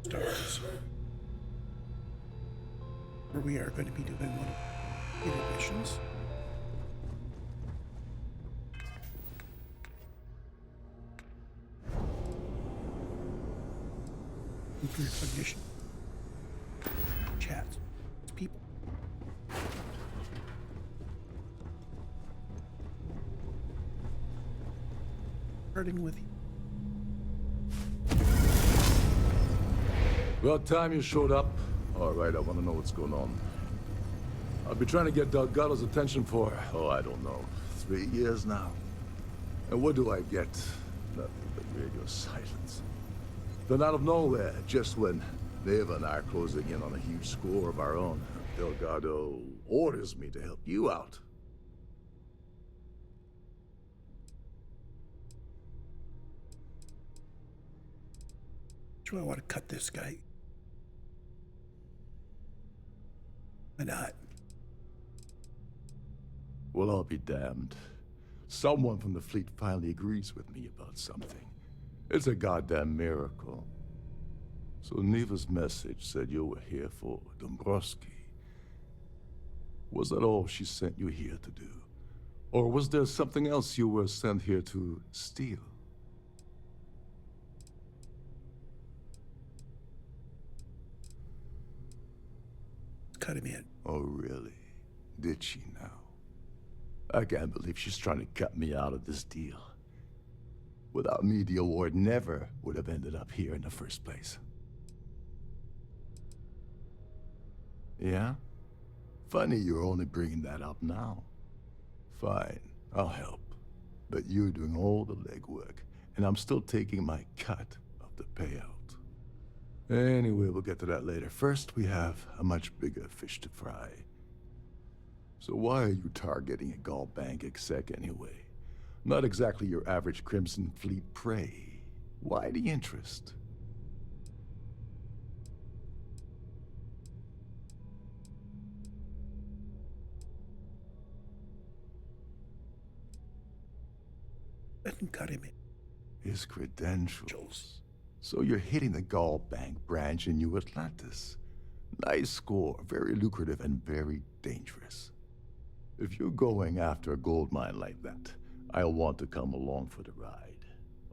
stars. Where we are going to be doing one of the hidden missions. Recognition. Chats. It's people. Starting with you. About time you showed up. All right, I want to know what's going on. I've been trying to get Delgado's attention for, I don't know, 3 years now. And what do I get? Nothing but radio silence. Then out of nowhere, just when Neva and I are closing in on a huge score of our own, Delgado orders me to help you out. Do I want to cut this guy? Why not? Well, I'll be damned. Someone from the fleet finally agrees with me about something. It's a goddamn miracle. So Neva's message said you were here for Dombrowski. Was that all she sent you here to do? Or was there something else you were sent here to steal? Cut him in. Oh, really? Did she now? I can't believe she's trying to cut me out of this deal. Without me, the award never would have ended up here in the first place. Yeah? Funny you're only bringing that up now. Fine, I'll help. But you're doing all the legwork, and I'm still taking my cut of the payout. Anyway, we'll get to that later. First, we have a much bigger fish to fry. So why are you targeting a GalBank exec anyway? Not exactly your average Crimson Fleet prey. Why the interest? Let him cut him in. His credentials. So you're hitting the GalBank branch in New Atlantis. Nice score, very lucrative and very dangerous. If you're going after a gold mine like that, I'll want to come along for the ride.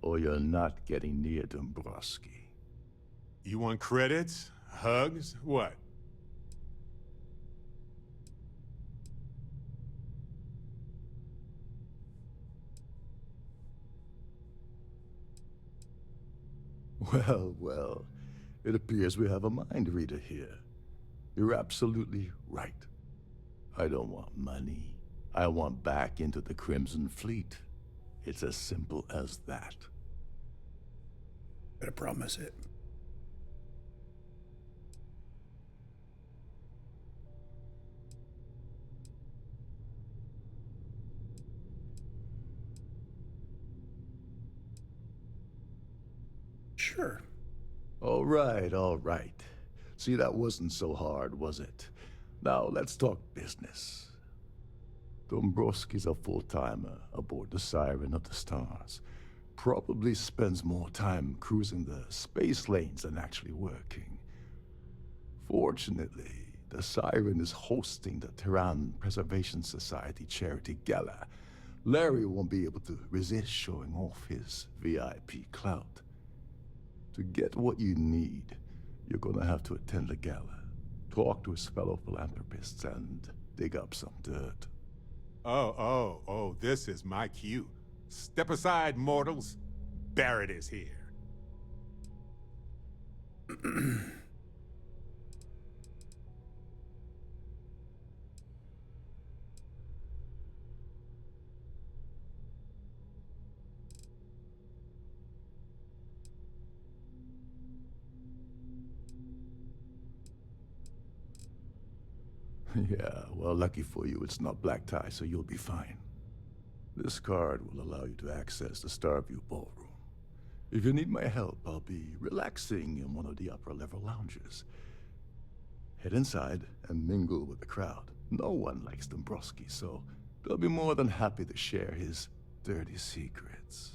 Or you're not getting near Dombrowski. You want credits? Hugs? What? Well, it appears we have a mind reader here. You're absolutely right. I don't want money. I want back into the Crimson Fleet. It's as simple as that. Better promise it. Sure. All right. See, that wasn't so hard, was it? Now, let's talk business. Dombrowski's a full-timer aboard the Siren of the Stars. Probably spends more time cruising the space lanes than actually working. Fortunately, the Siren is hosting the Terran Preservation Society charity gala. Larry won't be able to resist showing off his VIP clout. To get what you need, you're gonna have to attend the gala, talk to his fellow philanthropists, and dig up some dirt. Oh, this is my cue. Step aside, mortals. Barrett is here. Yeah, well, lucky for you, it's not black tie, so you'll be fine. This card will allow you to access the Starview Ballroom. If you need my help, I'll be relaxing in one of the upper-level lounges. Head inside and mingle with the crowd. No one likes Dombrowski, so they'll be more than happy to share his dirty secrets.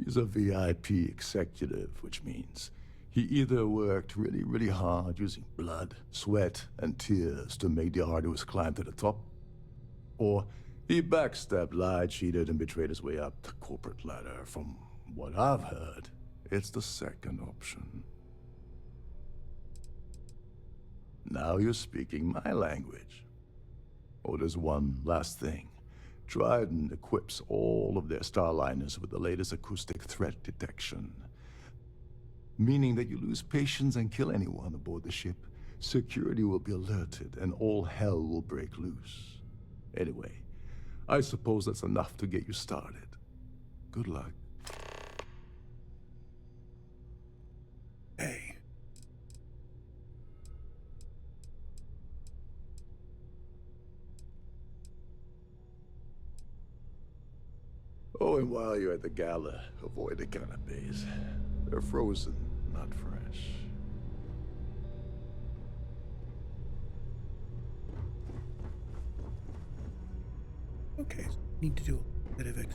He's a VIP executive, which means he either worked really, really hard using blood, sweat, and tears to make the arduous climb to the top, or he backstabbed, lied, cheated, and betrayed his way up the corporate ladder. From what I've heard, it's the second option. Now you're speaking my language. Oh, there's one last thing. Trident equips all of their starliners with the latest acoustic threat detection, meaning that you lose patience and kill anyone aboard the ship, security will be alerted and all hell will break loose. Anyway, I suppose that's enough to get you started. Good luck. Hey. Oh, and while you're at the gala, avoid the canapes. They're frozen, not fresh. Okay, so need to do a bit of it.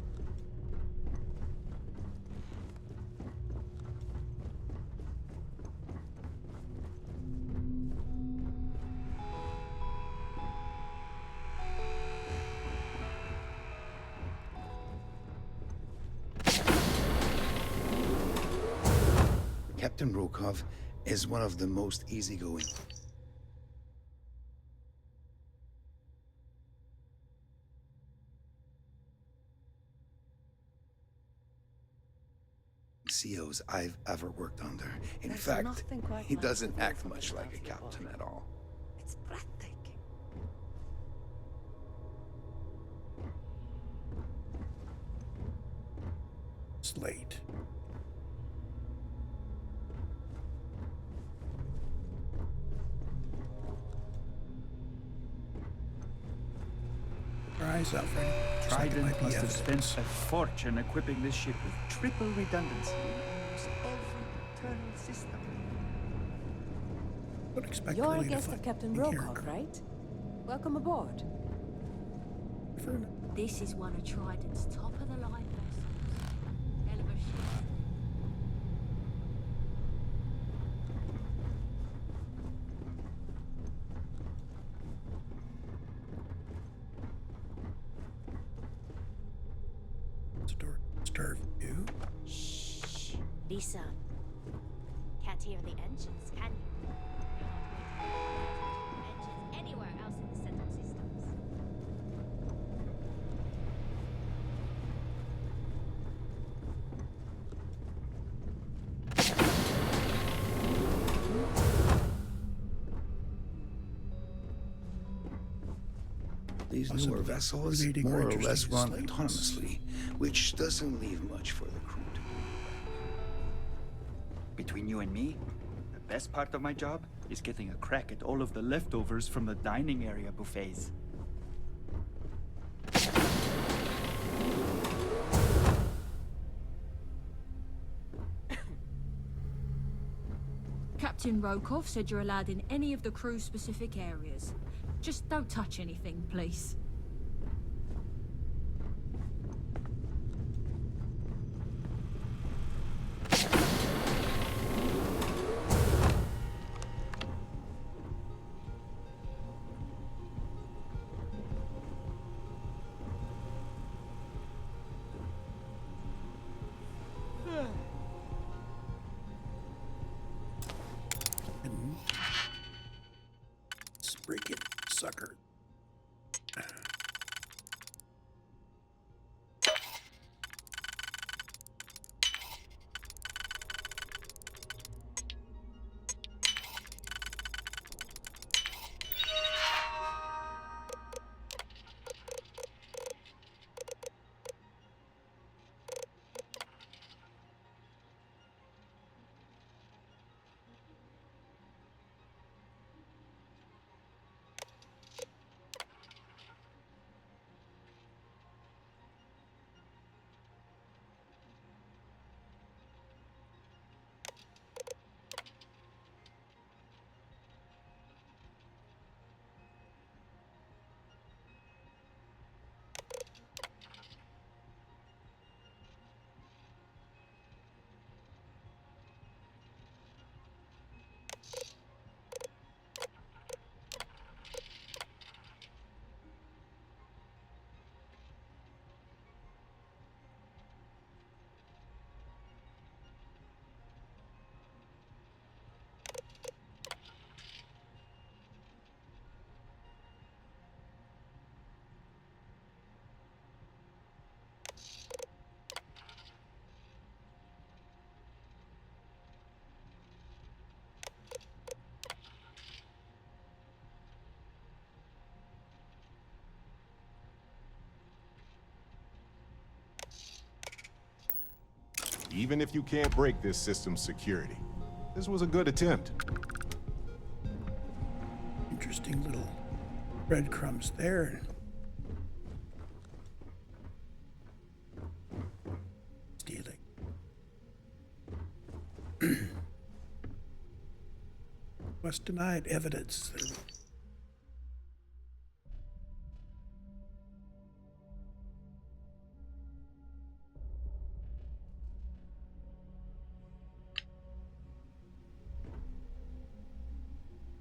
Captain Rokov is one of the most easygoing. COs I've ever worked under. In There's fact, nothing quite he like doesn't the act view from much the like a top of the captain body. at all. It's breathtaking. Slate. Your eyes out, Freddy. Looks like it Trident might be must have evidence. spent a fortune equipping this ship with triple redundancy in almost every internal system. Don't expect You're a really to guest of find Captain anything here. Rokov, right? Welcome aboard. This is one of Trident's top-of-the-line vessels. Hell of a ship. Starve you. Shh. Lisa. Can't hear the engines, can you? Engines anywhere else in the central systems. These Possibly newer vessels coordinating more or or less interesting run slates. autonomously, which doesn't leave much for the crew to do. Between you and me, the best part of my job is getting a crack at all of the leftovers from the dining area buffets. Captain Rokov said you're allowed in any of the crew-specific areas. Just don't touch anything, please. And break it, sucker. even if you can't break this system's security. This was a good attempt. Interesting little breadcrumbs there. Stealing. Was denied evidence.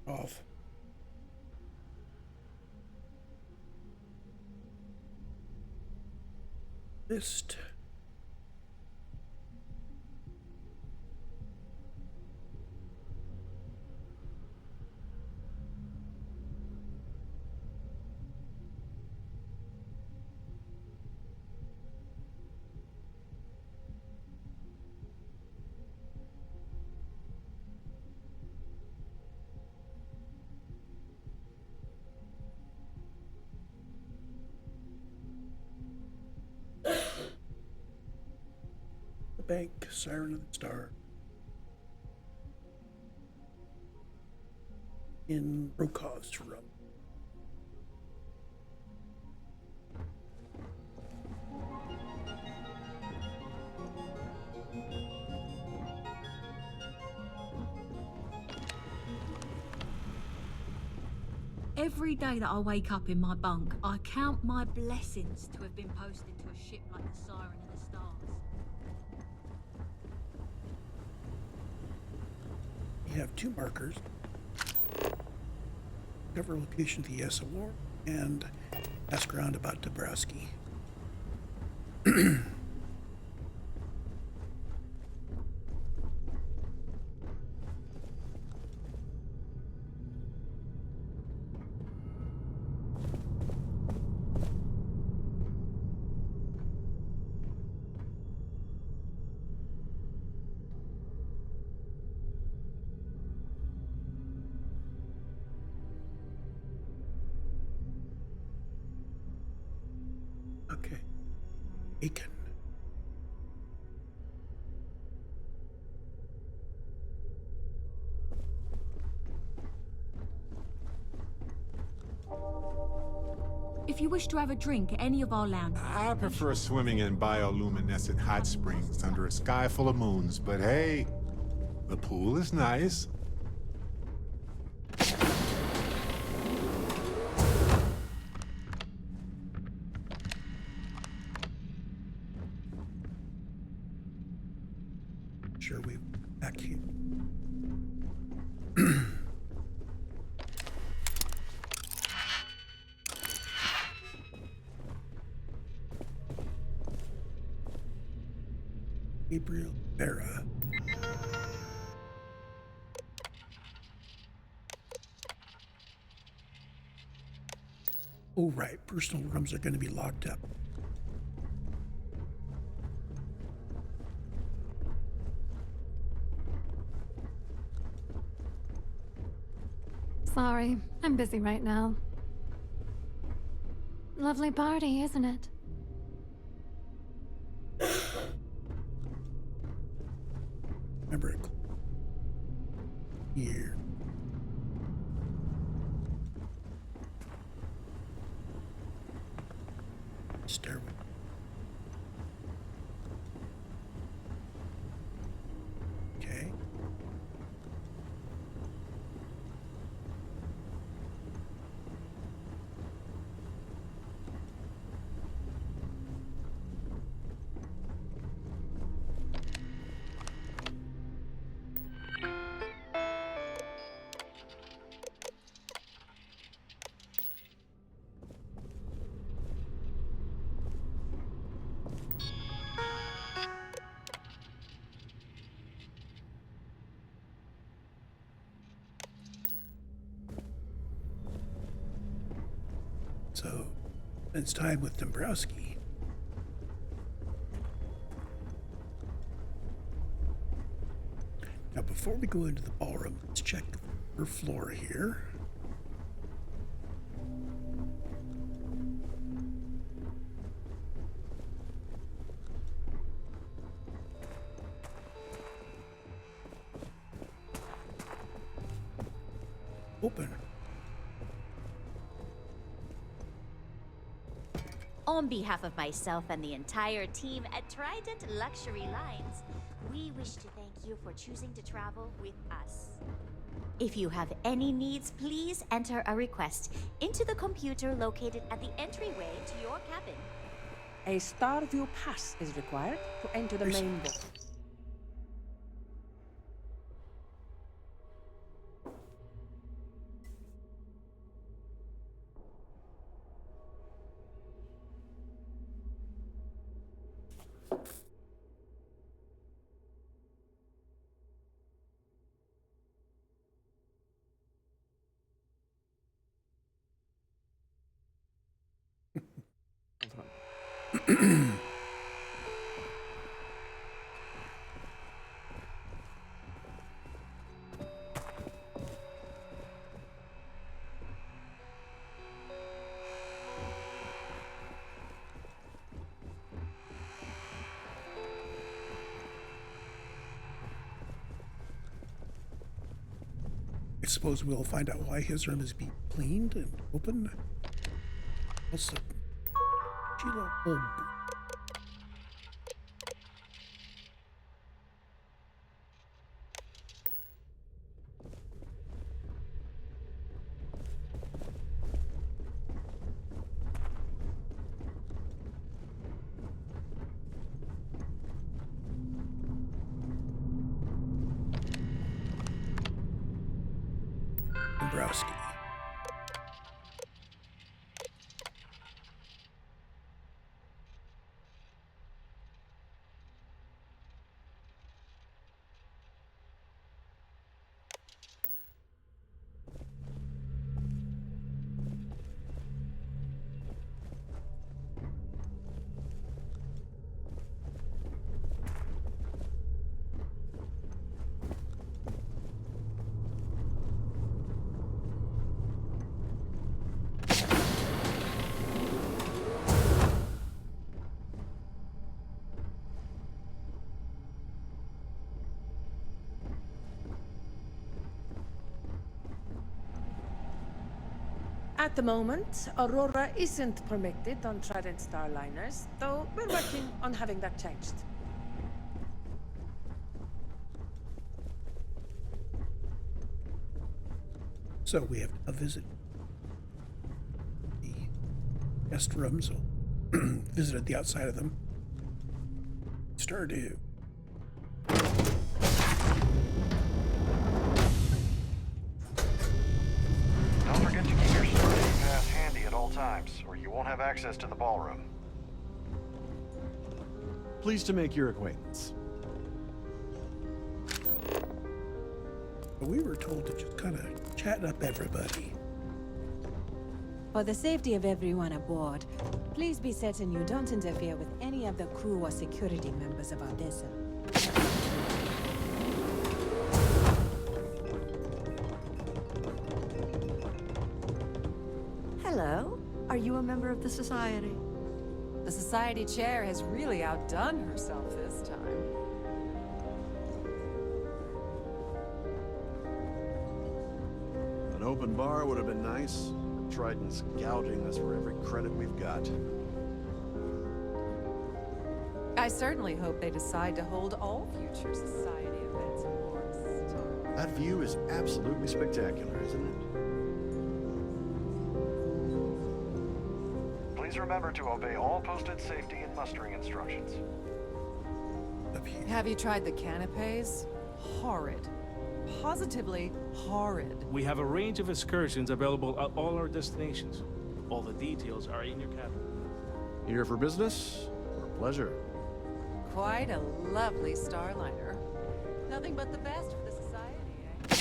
Off. List. Bank, Siren and Star. In Brokaw's room. Every day that I wake up in my bunk, I count my blessings to have been posted to a ship like the Siren and the Stars. You have two markers. Cover location of the SOR and ask around about Dabrowski. Okay. Aiken. If you wish to have a drink at any of our lounges... I prefer swimming in bioluminescent hot springs under a sky full of moons, but hey, the pool is nice. Sure, we back here. Gabriel Vera. Oh, right. Personal rooms are going to be locked up. Sorry, I'm busy right now. Lovely party, isn't it? Remember it. Here. Stairway. Okay. So, it's time with Dombrowski. Now, before we go into the ballroom, let's check her floor here. open. On behalf of myself and the entire team at Trident Luxury Lines, we wish to thank you for choosing to travel with us. If you have any needs, please enter a request into the computer located at the entryway to your cabin. A Starview pass is required to enter the main book. I suppose we'll find out why his room is being cleaned and open. What's the Sheila? Oh, Dombrowski. At the moment, Aurora isn't permitted on Trident Starliners, though we're working on having that changed. So we have a visit. The guest rooms. So visited the outside of them. Stardew. Don't forget to keep your Stardew pass handy at all times, or you won't have access to the ballroom. Pleased to make your acquaintance. We were told to just kind of chat up everybody. For the safety of everyone aboard, please be certain you don't interfere with any of the crew or security members of our vessel. Hello. Are you a member of the Society? The Society chair has really outdone herself this time. An open bar would have been nice. Trident's gouging us for every credit we've got. I certainly hope they decide to hold all future Society events in Morris. That view is absolutely spectacular, isn't it? Please remember to obey all posted safety and mustering instructions. Have you tried the canapes? Horrid. Positively horrid. We have a range of excursions available at all our destinations. All the details are in your cabin. Here for business or pleasure? Quite a lovely Starliner. Nothing but the best for the Society, eh?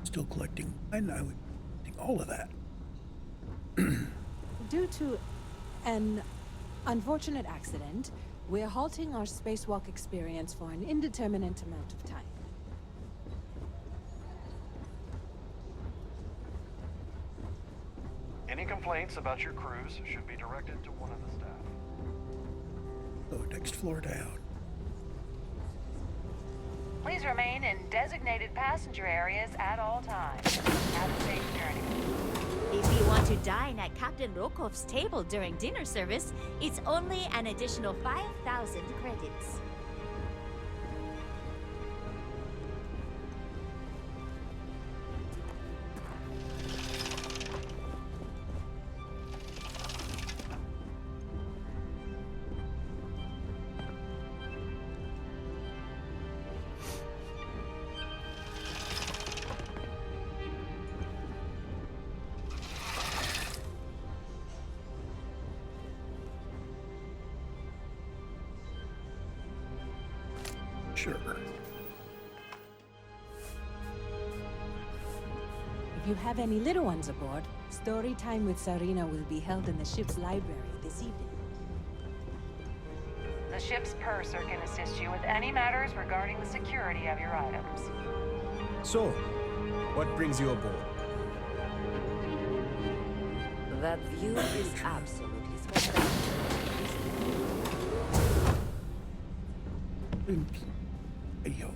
Still collecting. I would think all of that. Due to an unfortunate accident, we're halting our spacewalk experience for an indeterminate amount of time. Any complaints about your cruise should be directed to one of the staff. So next floor down. Please remain in designated passenger areas at all times. Have a safe journey. If you want to dine at Captain Rokov's table during dinner service, it's only an additional 5,000 credits. Sure. If you have any little ones aboard, story time with Sarina will be held in the ship's library this evening. The ship's purser can assist you with any matters regarding the security of your items. So, what brings you aboard? That view is absolutely spectacular. Hey, yo.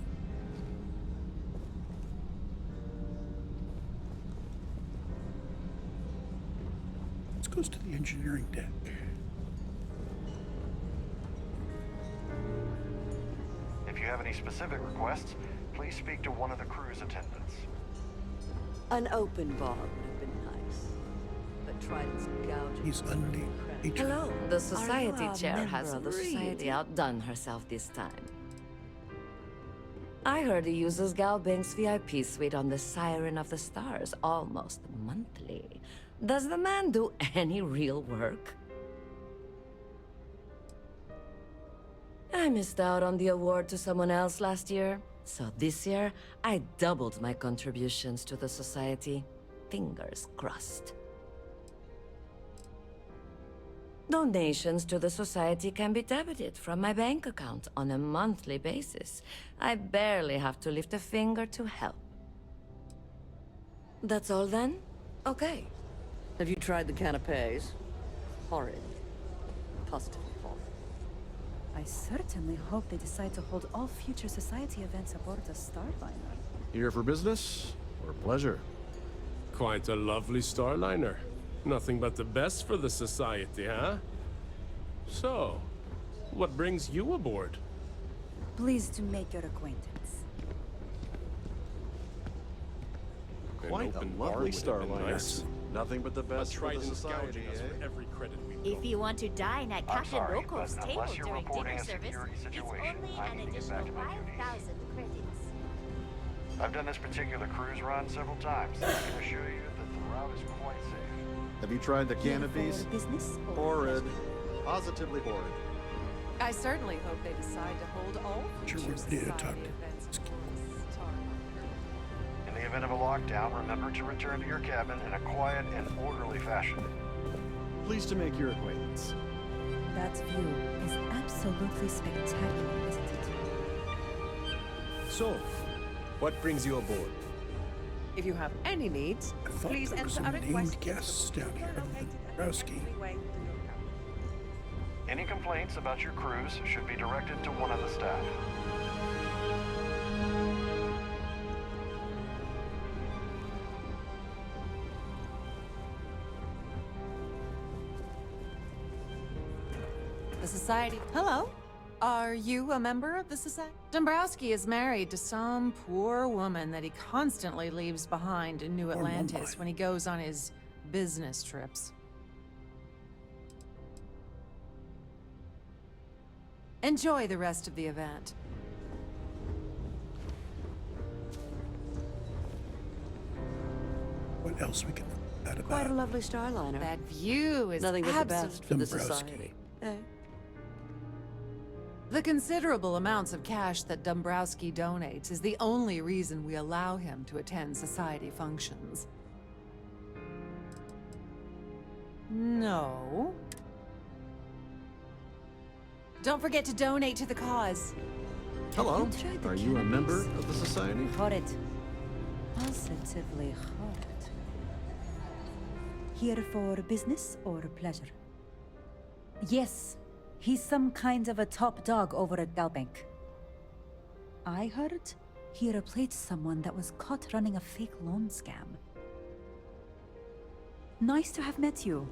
Let's go to the engineering deck. If you have any specific requests, please speak to one of the crew's attendants. An open bar would have been nice. But Trident's gouging. He's unnamed. Hello. The society chair member has of the really society? outdone herself this time. I heard he uses GalBank's VIP suite on the Siren of the Stars almost monthly. Does the man do any real work? I missed out on the award to someone else last year, so this year I doubled my contributions to the society. Fingers crossed. Donations to the society can be debited from my bank account on a monthly basis. I barely have to lift a finger to help. That's all then? Okay. Have you tried the canapes? Horrid. Positively awful. I certainly hope they decide to hold all future society events aboard the Starliner. Here for business or pleasure? Quite a lovely Starliner. Nothing but the best for the society, huh? So, what brings you aboard? Pleased to make your acquaintance. Quite a lovely Starliner. Nice. Nothing but the best for the society, for every credit we If you want to dine at Captain Rokov's table unless you're during reporting dinner a service, security it's situation, only I an need to get additional back to my duties. 5,000 credits. I've done this particular cruise run several times. I can assure you that the route is quite safe. Have you tried the canopies? Business Horrid. Positively horrid. I certainly hope they decide to hold all Sure, future we're ready to society talk. events aboard Starliner. In the event of a lockdown, remember to return to your cabin in a quiet and orderly fashion. Pleased to make your acquaintance. That view is absolutely spectacular, isn't it? So, what brings you aboard? If you have any needs, I thought please there was enter some a request. named guests down here other than Browski. Any complaints about your cruise should be directed to one of the staff. The society. Hello. Are you a member of the society? Dombrowski is married to some poor woman that he constantly leaves behind in New Atlantis when he goes on his business trips. Enjoy the rest of the event. What else we can find out Quite a about? lovely Starliner. That view is Nothing but the absolute. best for the Dombrowski. society. Eh? The considerable amounts of cash that Dombrowski donates is the only reason we allow him to attend society functions. No. Don't forget to donate to the cause. Hello. Are you a member of the society? Horrid. Positively horrid. Here for business or pleasure? Yes. He's some kind of a top dog over at GalBank. I heard he replaced someone that was caught running a fake loan scam. Nice to have met you.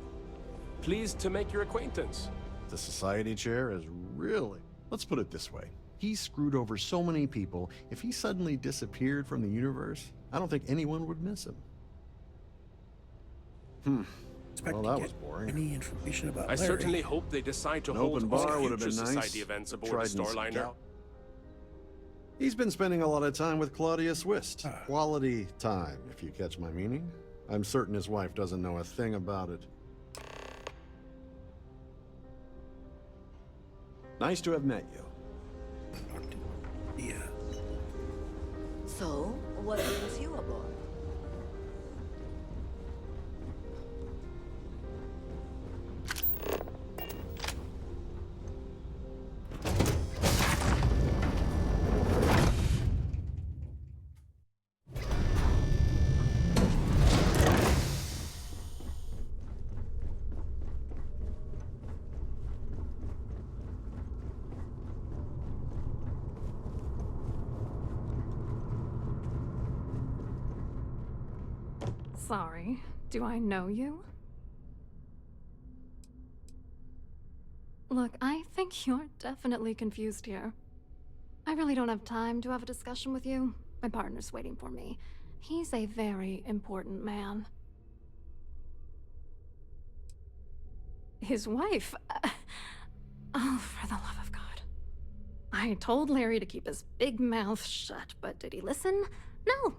Pleased to make your acquaintance. The society chair is really... Let's put it this way. He screwed over so many people, if he suddenly disappeared from the universe, I don't think anyone would miss him. Well, that was boring. Any information about I Larry? certainly hope they decide to An hold open all bar would have future been society nice. events aboard Trident's Starliner. He's been spending a lot of time with Claudia Swist. Quality time, if you catch my meaning. I'm certain his wife doesn't know a thing about it. Nice to have met you. Yeah. So, what brings you aboard? Sorry, do I know you? Look, I think you're definitely confused here. I really don't have time to have a discussion with you. My partner's waiting for me. He's a very important man. His wife? Oh, for the love of God. I told Larry to keep his big mouth shut, but did he listen? No.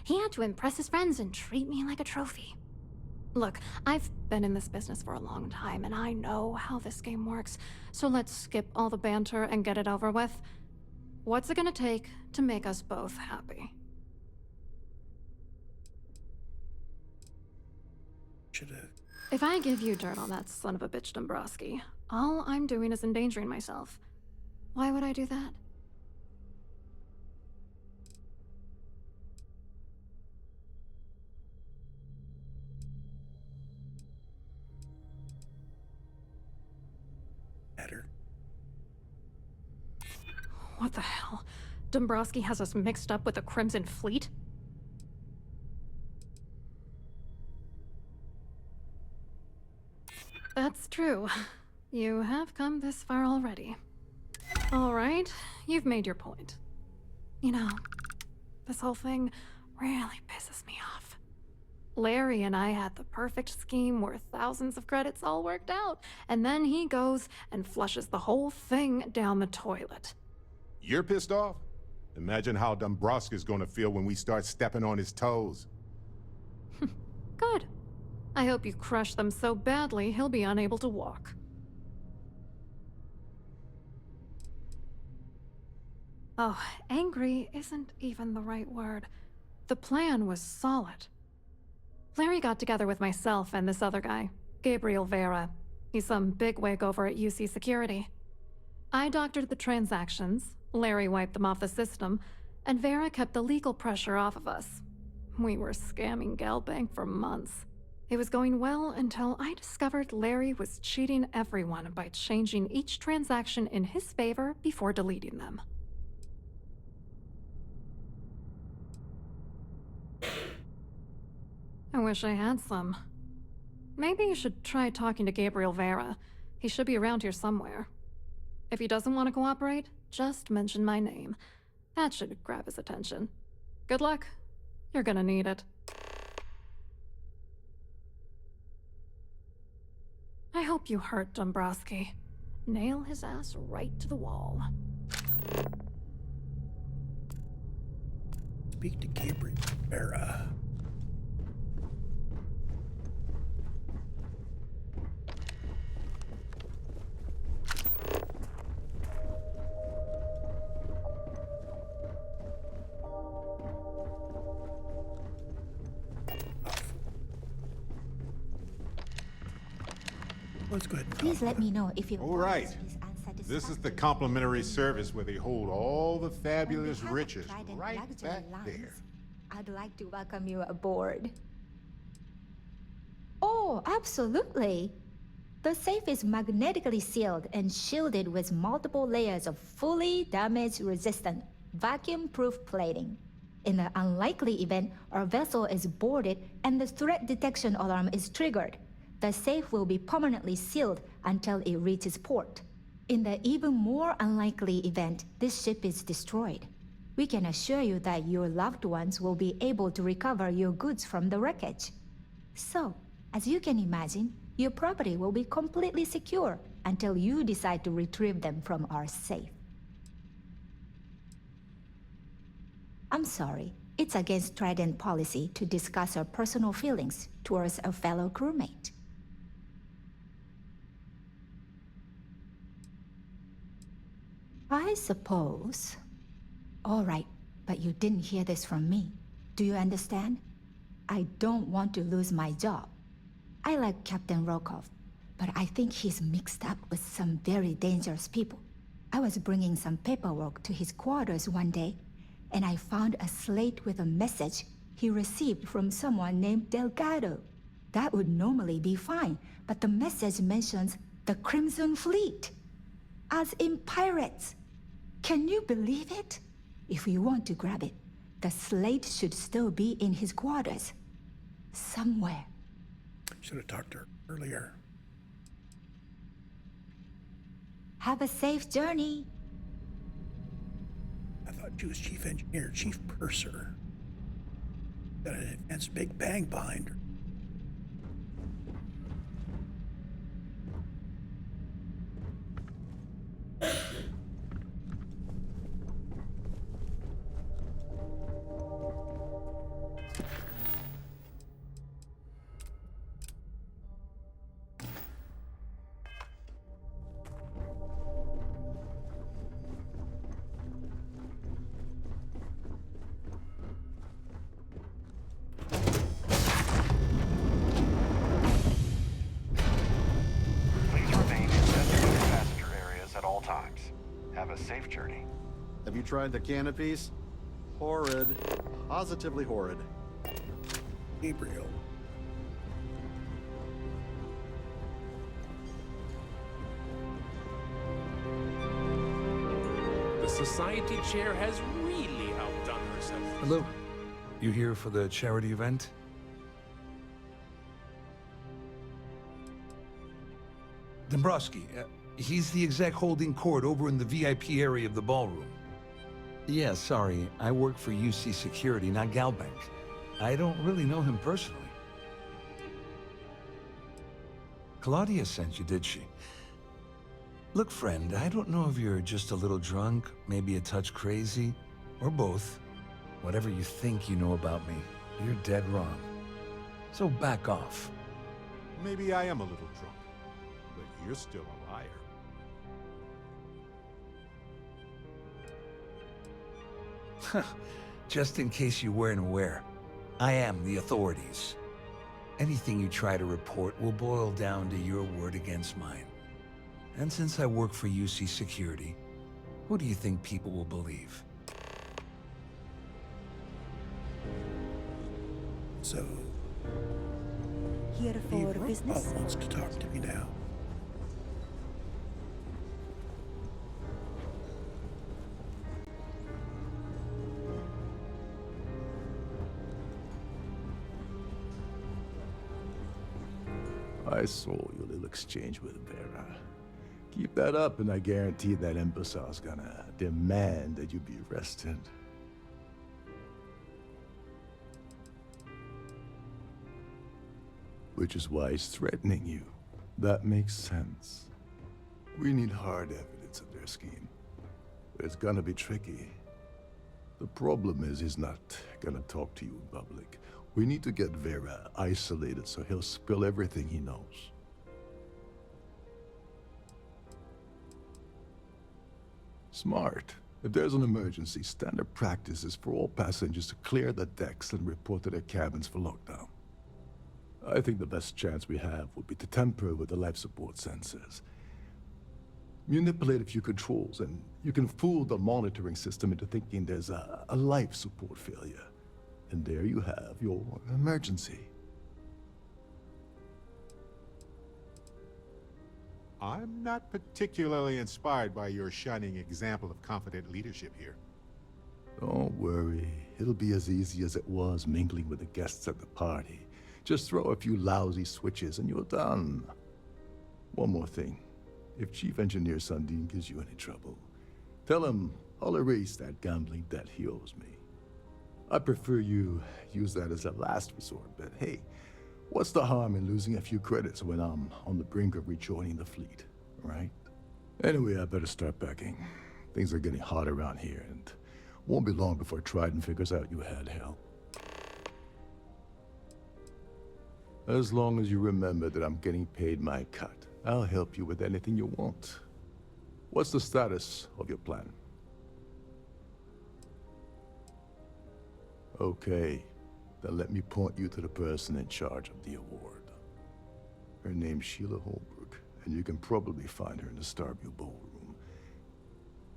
He had to impress his friends and treat me like a trophy. Look, I've been in this business for a long time, and I know how this game works, so let's skip all the banter and get it over with. What's it gonna take to make us both happy? If I give you dirt on that son of a bitch Dombrowski, all I'm doing is endangering myself. Why would I do that? Better. What the hell? Dombrowski has us mixed up with the Crimson Fleet? That's true. You have come this far already. All right, you've made your point. You know, this whole thing really pisses me off. Larry and I had the perfect scheme where thousands of credits all worked out, and then he goes and flushes the whole thing down the toilet. You're pissed off? Imagine how Dombrowski's gonna feel when we start stepping on his toes. Good. I hope you crush them so badly he'll be unable to walk. Oh, angry isn't even the right word. The plan was solid. Larry got together with myself and this other guy, Gabriel Vera. He's some bigwig over at UC Security. I doctored the transactions, Larry wiped them off the system, and Vera kept the legal pressure off of us. We were scamming GalBank for months. It was going well until I discovered Larry was cheating everyone by changing each transaction in his favor before deleting them. I wish I had some. Maybe you should try talking to Gabriel Vera. He should be around here somewhere. If he doesn't want to cooperate, just mention my name. That should grab his attention. Good luck. You're gonna need it. I hope you hurt Dombrowski. Nail his ass right to the wall. Speak to Gabriel Vera. Let's go ahead and Please let me know if you. All right. This is the complimentary service where they hold all the fabulous riches right back there. I'd like to welcome you aboard. Oh, absolutely. The safe is magnetically sealed and shielded with multiple layers of fully damage-resistant, vacuum-proof plating. In the unlikely event our vessel is boarded and the threat detection alarm is triggered, the safe will be permanently sealed until it reaches port. In the even more unlikely event this ship is destroyed, we can assure you that your loved ones will be able to recover your goods from the wreckage. So, as you can imagine, your property will be completely secure until you decide to retrieve them from our safe. I'm sorry, it's against Trident policy to discuss our personal feelings towards a fellow crewmate. I suppose. All right, but you didn't hear this from me. Do you understand? I don't want to lose my job. I like Captain Rokov, but I think he's mixed up with some very dangerous people. I was bringing some paperwork to his quarters one day, and I found a slate with a message he received from someone named Delgado. That would normally be fine, but the message mentions the Crimson Fleet, as in pirates. Can you believe it? If you want to grab it, the slate should still be in his quarters. Somewhere. Should have talked to her earlier. Have a safe journey. I thought she was chief engineer, chief purser. Got an advanced Big Bang behind her. Safe journey. Have you tried the canopies? Horrid. Positively horrid. Gabriel. The Society chair has really outdone herself. Hello. You here for the charity event? Dombrowski, he's the exec holding court over in the VIP area of the ballroom. Yeah, sorry. I work for UC Security, not GalBank. I don't really know him personally. Claudia sent you, did she? Look, friend, I don't know if you're just a little drunk, maybe a touch crazy, or both. Whatever you think you know about me, you're dead wrong. So back off. Maybe I am a little drunk, but you're still a liar. Just in case you weren't aware, I am the authorities. Anything you try to report will boil down to your word against mine. And since I work for UC Security, who do you think people will believe? So... Here for business? Wants to talk to me now. I saw your little exchange with Vera. Keep that up and I guarantee that imbecile's gonna demand that you be arrested. Which is why he's threatening you. That makes sense. We need hard evidence of their scheme. But it's gonna be tricky. The problem is he's not gonna talk to you in public. We need to get Vera isolated so he'll spill everything he knows. Smart. If there's an emergency, standard practice is for all passengers to clear the decks and report to their cabins for lockdown. I think the best chance we have would be to tamper with the life support sensors. Manipulate a few controls, and you can fool the monitoring system into thinking there's a life support failure. And there you have your emergency. I'm not particularly inspired by your shining example of confident leadership here. Don't worry. It'll be as easy as it was mingling with the guests at the party. Just throw a few lousy switches and you're done. One more thing. If Chief Engineer Sundin gives you any trouble, tell him I'll erase that gambling debt he owes me. I prefer you use that as a last resort, but hey, what's the harm in losing a few credits when I'm on the brink of rejoining the fleet, right? Anyway, I better start packing. Things are getting hot around here, and won't be long before Trident figures out you had help. As long as you remember that I'm getting paid my cut, I'll help you with anything you want. What's the status of your plan? Okay, then let me point you to the person in charge of the award. Her name's Sheila Holbrook, and you can probably find her in the Starview Ballroom.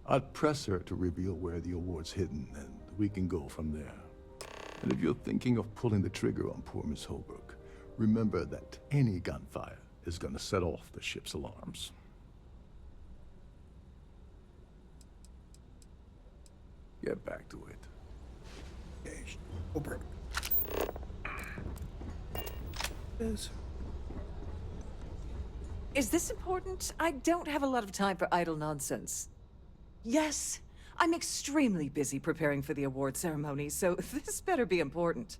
I'd press her to reveal where the award's hidden, and we can go from there. And if you're thinking of pulling the trigger on poor Miss Holbrook, remember that any gunfire is gonna set off the ship's alarms. Get back to it. Okay, Holbrook. Is this important? I don't have a lot of time for idle nonsense. Yes, I'm extremely busy preparing for the award ceremony, so this better be important.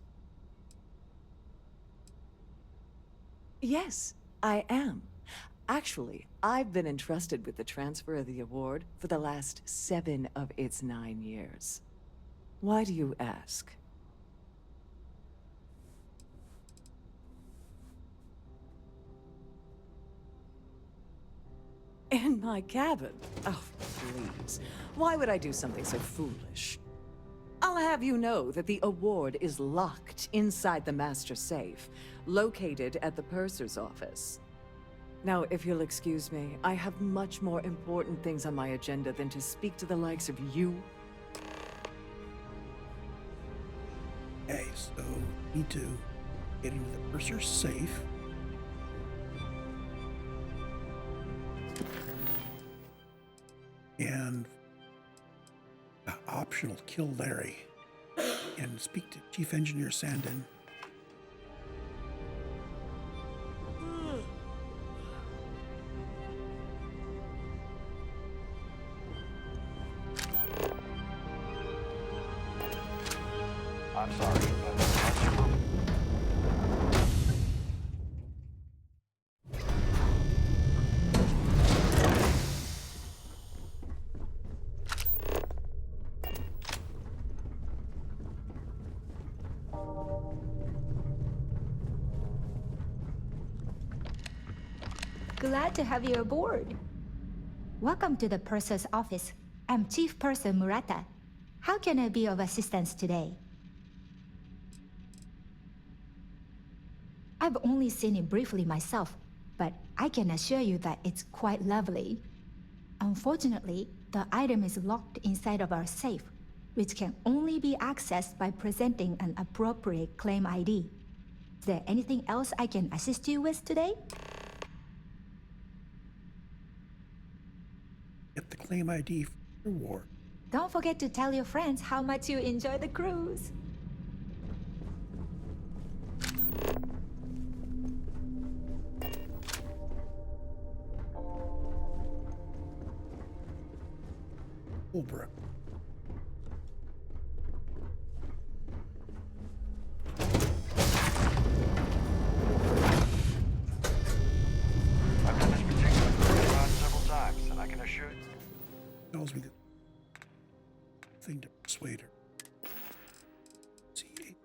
Yes, I am. Actually, I've been entrusted with the transfer of the award for the last 7 of its 9 years. Why do you ask? In my cabin? Oh, please. Why would I do something so foolish? I'll have you know that the award is locked inside the master safe, located at the purser's office. Now, if you'll excuse me, I have much more important things on my agenda than to speak to the likes of you. Okay, so need to get into the purser's safe. And optional, kill Larry and speak to Chief Engineer Sandin. I'm sorry, but Glad to have you aboard. Welcome to the purser's office. I'm Chief Purser Murata. How can I be of assistance today? I've only seen it briefly myself, but I can assure you that it's quite lovely. Unfortunately, the item is locked inside of our safe, which can only be accessed by presenting an appropriate claim ID. Is there anything else I can assist you with today? Get the claim ID for the reward. Don't forget to tell your friends how much you enjoy the cruise. Holbrook. I've done this particular cruise ride several times, and I can assure you. Tells me the thing to persuade her. See.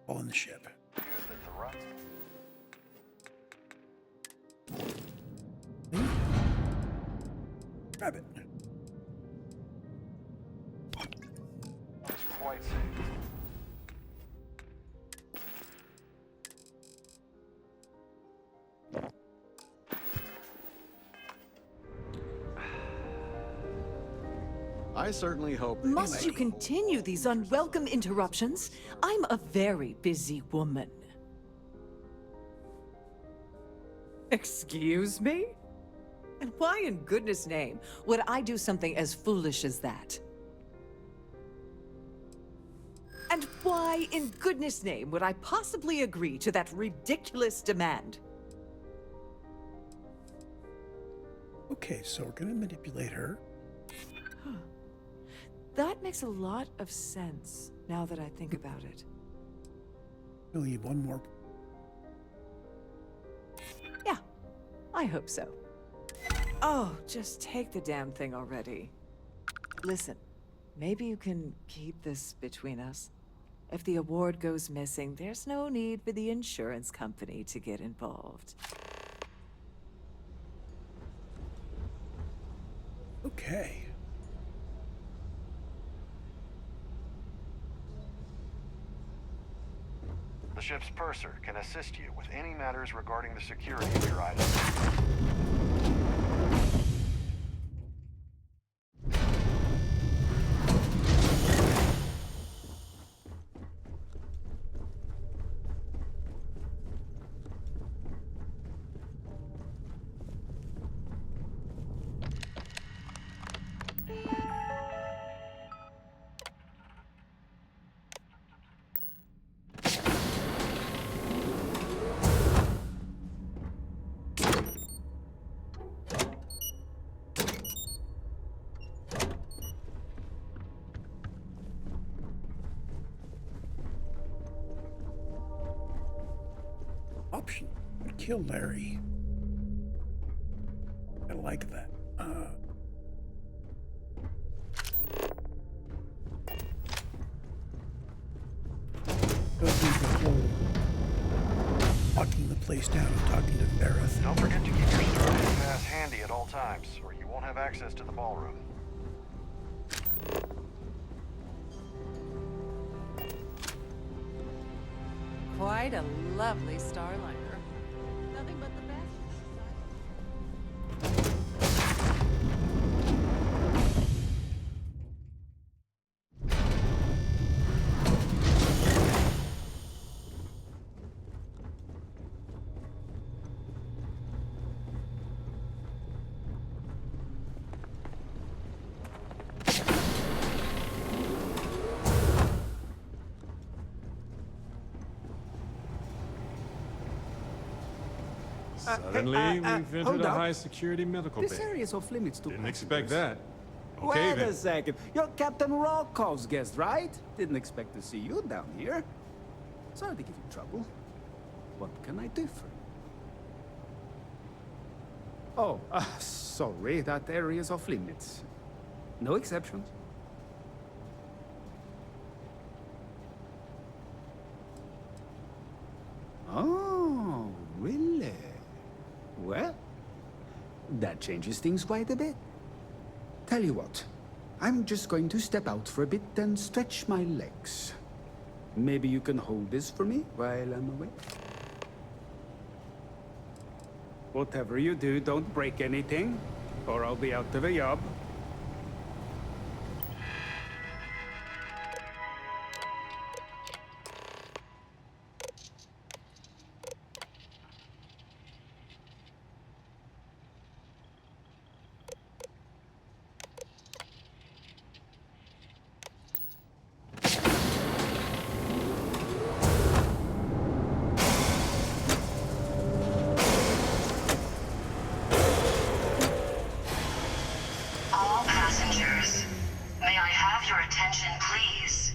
All in the ship. Grab it. It's quite safe. I certainly hope they Must you continue these unwelcome interruptions? I'm a very busy woman. Excuse me? And why in goodness name would I do something as foolish as that? And why in goodness name would I possibly agree to that ridiculous demand? Okay, so we're gonna manipulate her. That makes a lot of sense, now that I think about it. We'll need one more. Yeah, I hope so. Oh, just take the damn thing already. Listen, maybe you can keep this between us. If the award goes missing, there's no need for the insurance company to get involved. Okay. The ship's purser can assist you with any matters regarding the security of your items. Option. Kill Larry. I like that. Go through the whole locking the place down and talking to Barrett. Don't forget to keep your stardate pass handy at all times, or you won't have access to the ballroom. Quite a lovely starliner. Nothing but the best. Suddenly, we've entered a high-security medical bay. This area is off limits to Didn't expect that. Okay, Wait then. a second. You're Captain Rokov's guest, right? Didn't expect to see you down here. Sorry to give you trouble. What can I do for you? Oh, sorry. That area is off limits. No exceptions. Oh, really? Well, that changes things quite a bit. Tell you what, I'm just going to step out for a bit and stretch my legs. Maybe you can hold this for me while I'm away? Whatever you do, don't break anything, or I'll be out of a job. All passengers, may I have your attention, please?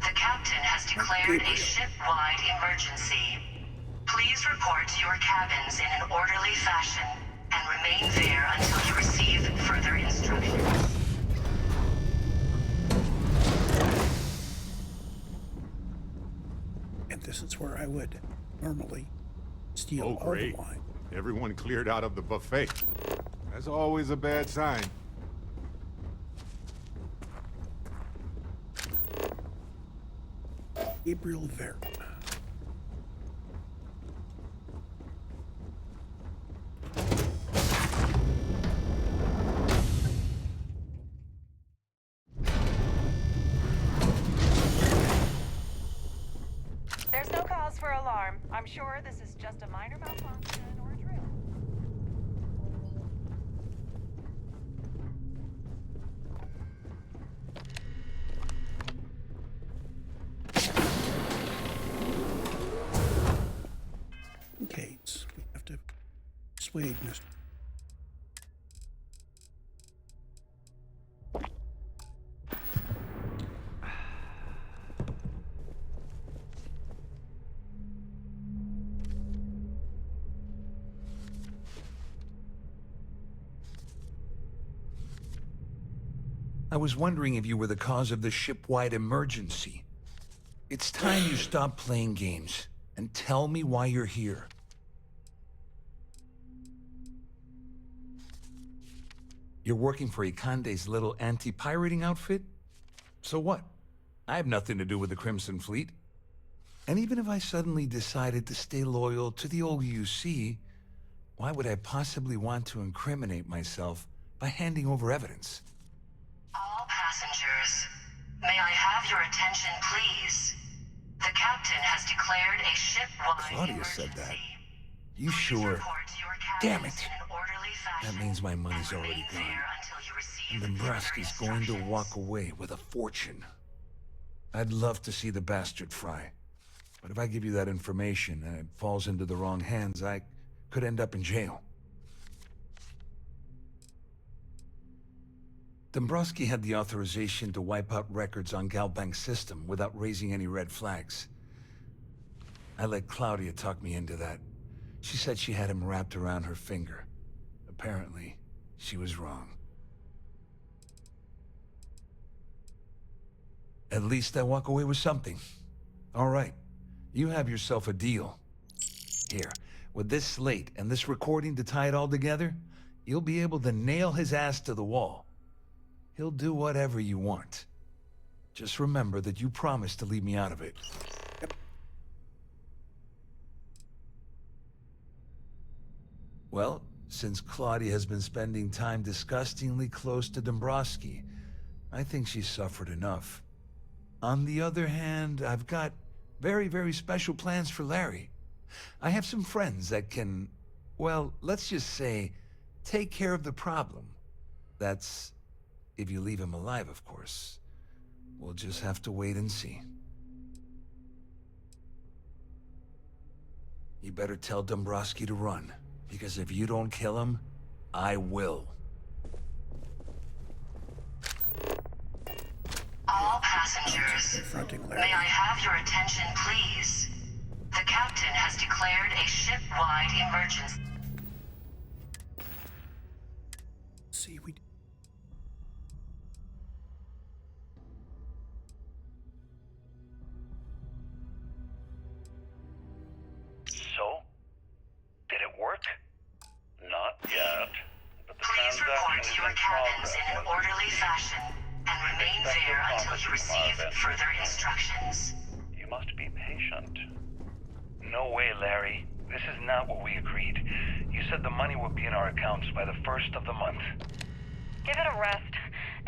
The captain has declared a ship-wide emergency. Please report to your cabins in an orderly fashion and remain there until you receive further instructions. And this is where I would normally steal Oh, all great. the wine. Everyone cleared out of the buffet. That's always a bad sign. Gabriel Barrett. sure this is just a minor malfunction or a drill. Okay, we have to persuade Mr. I was wondering if you were the cause of the ship-wide emergency. It's time you stop playing games and tell me why you're here. You're working for Ikande's little anti-pirating outfit? So what? I have nothing to do with the Crimson Fleet. And even if I suddenly decided to stay loyal to the old UC, why would I possibly want to incriminate myself by handing over evidence? All passengers, may I have your attention, please? The captain has declared a ship-wide Claudia said that. You Please sure? report to your Damn cabins it! in an orderly fashion That means my money's and already remain gone. there until you receive And Dombrowski's further going to instructions. walk away with a fortune. I'd love to see the bastard fry. But if I give you that information and it falls into the wrong hands, I could end up in jail. Dombrowski had the authorization to wipe out records on GalBank's system without raising any red flags. I let Claudia talk me into that. She said she had him wrapped around her finger. Apparently, she was wrong. At least I walk away with something. All right, you have yourself a deal. Here, with this slate and this recording to tie it all together, you'll be able to nail his ass to the wall. He'll do whatever you want. Just remember that you promised to leave me out of it. Well, since Claudia has been spending time disgustingly close to Dombrowski, I think she's suffered enough. On the other hand, I've got very, very special plans for Larry. I have some friends that can, well, let's just say, take care of the problem. That's if you leave him alive, of course. We'll just have to wait and see. You better tell Dombrowski to run, because if you don't kill him, I will. All passengers, may I have your attention, please? The captain has declared a ship-wide emergency. See, we. So? Did it work? Not yet. But the Please report to your cabins in an orderly fashion and remain there until you receive further instructions. You must be patient. No way, Larry. This is not what we agreed. You said the money would be in our accounts by the 1st of the month. Give it a rest.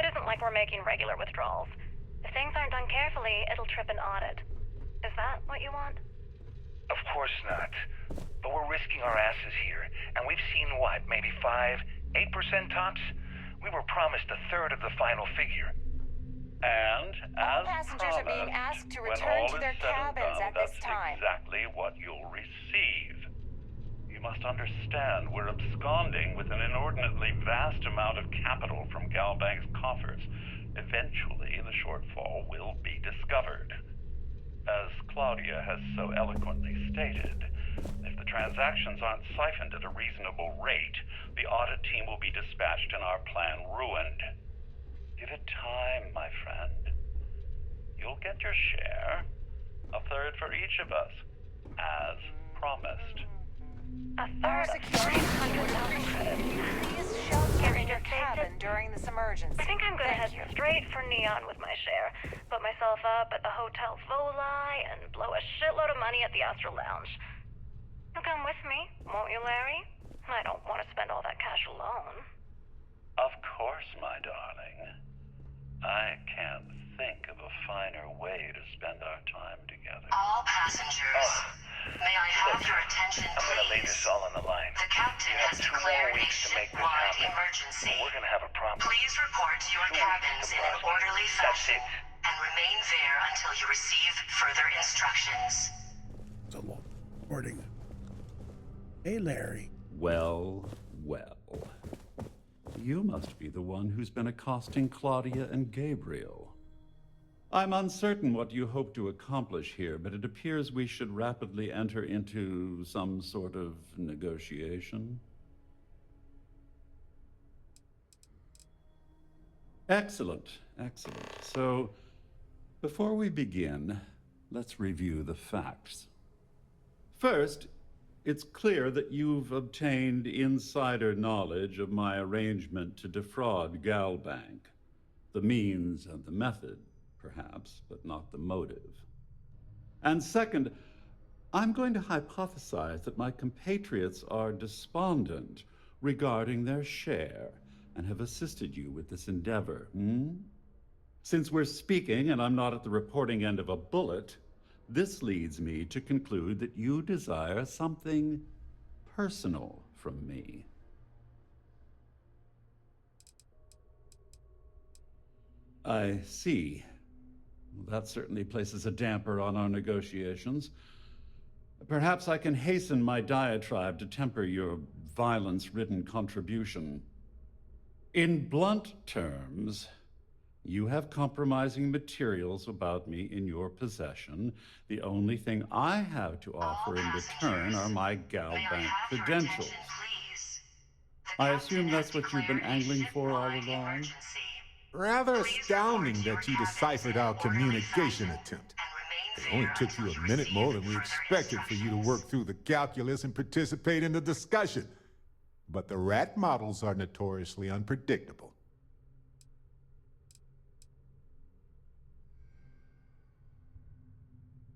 It isn't like we're making regular withdrawals. If things aren't done carefully, it'll trip an audit. Is that what you want? Of course not. But we're risking our asses here, and we've seen what, maybe 5, 8% tops? We were promised a third of the final figure. And All as passengers are being promised, asked to when return all to is their said and cabins done, at this that's time. exactly what you'll receive. You must understand we're absconding with an inordinately vast amount of capital from GalBank's coffers. Eventually, the shortfall will be discovered. As Claudia has so eloquently stated, if the transactions aren't siphoned at a reasonable rate, the audit team will be dispatched and our plan ruined. Give it time, my friend. You'll get your share. A third for each of us, as promised. A Our third of security team would 300,000 credits. please shelter in your cabin during this emergency. I think I'm gonna Thank head you. straight for Neon with my share. Put myself up at the Hotel Voli and blow a shitload of money at the Astral Lounge. You'll come with me, won't you, Larry? I don't want to spend all that cash alone. Of course, my darling. I can't think of a finer way to spend our time together. All passengers, May I have your attention, I'm gonna lay please? this all on the line. The captain You have has 2 more declared a weeks to make this ship-wide happen. emergency. We're gonna have a problem. Please report to your 2 weeks, cabins in an Dombrowski. orderly That's fashion it. and remain there until you receive further instructions. It's a long recording. Hey, Larry. Well, well. You must be the one who's been accosting Claudia and Gabriel. I'm uncertain what you hope to accomplish here, but it appears we should rapidly enter into some sort of negotiation. Excellent, excellent. So, before we begin, let's review the facts. First, it's clear that you've obtained insider knowledge of my arrangement to defraud GalBank. The means and the method, perhaps, but not the motive. And second, I'm going to hypothesize that my compatriots are despondent regarding their share and have assisted you with this endeavor. Since we're speaking and I'm not at the reporting end of a bullet, this leads me to conclude that you desire something personal from me. I see. Well, that certainly places a damper on our negotiations. Perhaps I can hasten my diatribe to temper your violence-ridden contribution. In blunt terms, you have compromising materials about me in your possession. The only thing I have to offer in return are my GalBank credentials. I assume that's what you've been angling for all along? Rather astounding that you deciphered our communication attempt. It only took you a minute more than we expected for you to work through the calculus and participate in the discussion. But the rat models are notoriously unpredictable.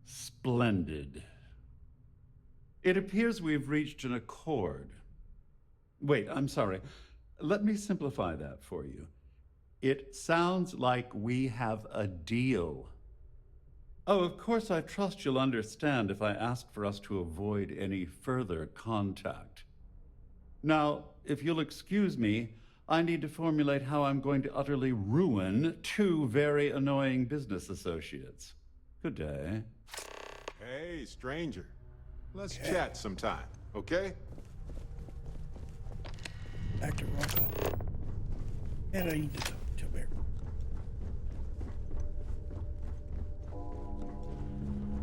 Splendid. It appears we've reached an accord. Wait, I'm sorry. Let me simplify that for you. It sounds like we have a deal. Oh, of course, I trust you'll understand if I ask for us to avoid any further contact. Now, if you'll excuse me, I need to formulate how I'm going to utterly ruin 2 very annoying business associates. Good day. Hey, stranger. Let's chat sometime, okay? Back to Rocco. And I need to talk to Bear.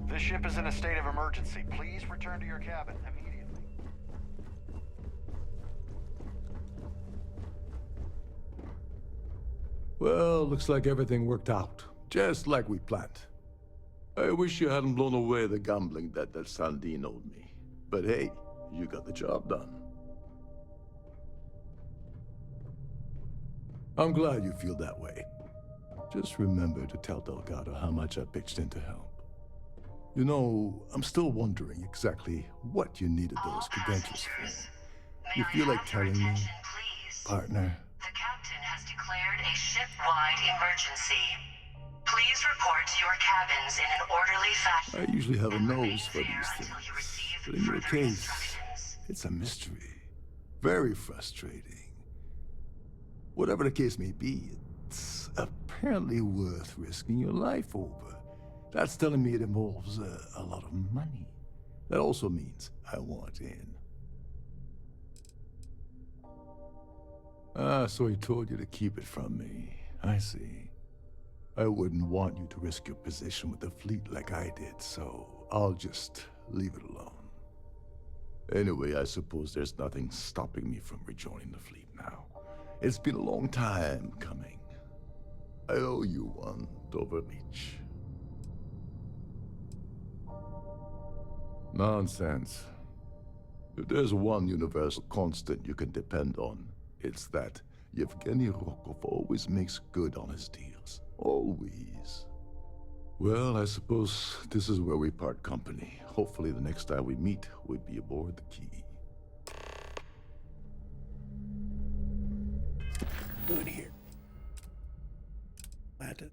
This ship is in a state of emergency. Please return to your cabin immediately. Well, looks like everything worked out, just like we planned. I wish you hadn't blown away the gambling debt that Sandine owed me. But hey, you got the job done. I'm glad you feel that way. Just remember to tell Delgado how much I pitched in to help. You know, I'm still wondering exactly what you needed those credentials for. You feel like telling me, partner? The captain has declared a ship-wide emergency. Please report to your cabins in an orderly fashion. I usually have a nose for these things, but in your case, it's a mystery. Very frustrating. Whatever the case may be, it's apparently worth risking your life over. That's telling me it involves a lot of money. That also means I want in. Ah, so he told you to keep it from me. I see. I wouldn't want you to risk your position with the fleet like I did, so I'll just leave it alone. Anyway, I suppose there's nothing stopping me from rejoining the fleet now. It's been a long time coming. I owe you one, Doverleach. Nonsense. If there's one universal constant you can depend on, it's that Yevgeny Rokov always makes good on his deals. Always. Well, I suppose this is where we part company. Hopefully the next time we meet, we'll be aboard the Key. Good here. Latin.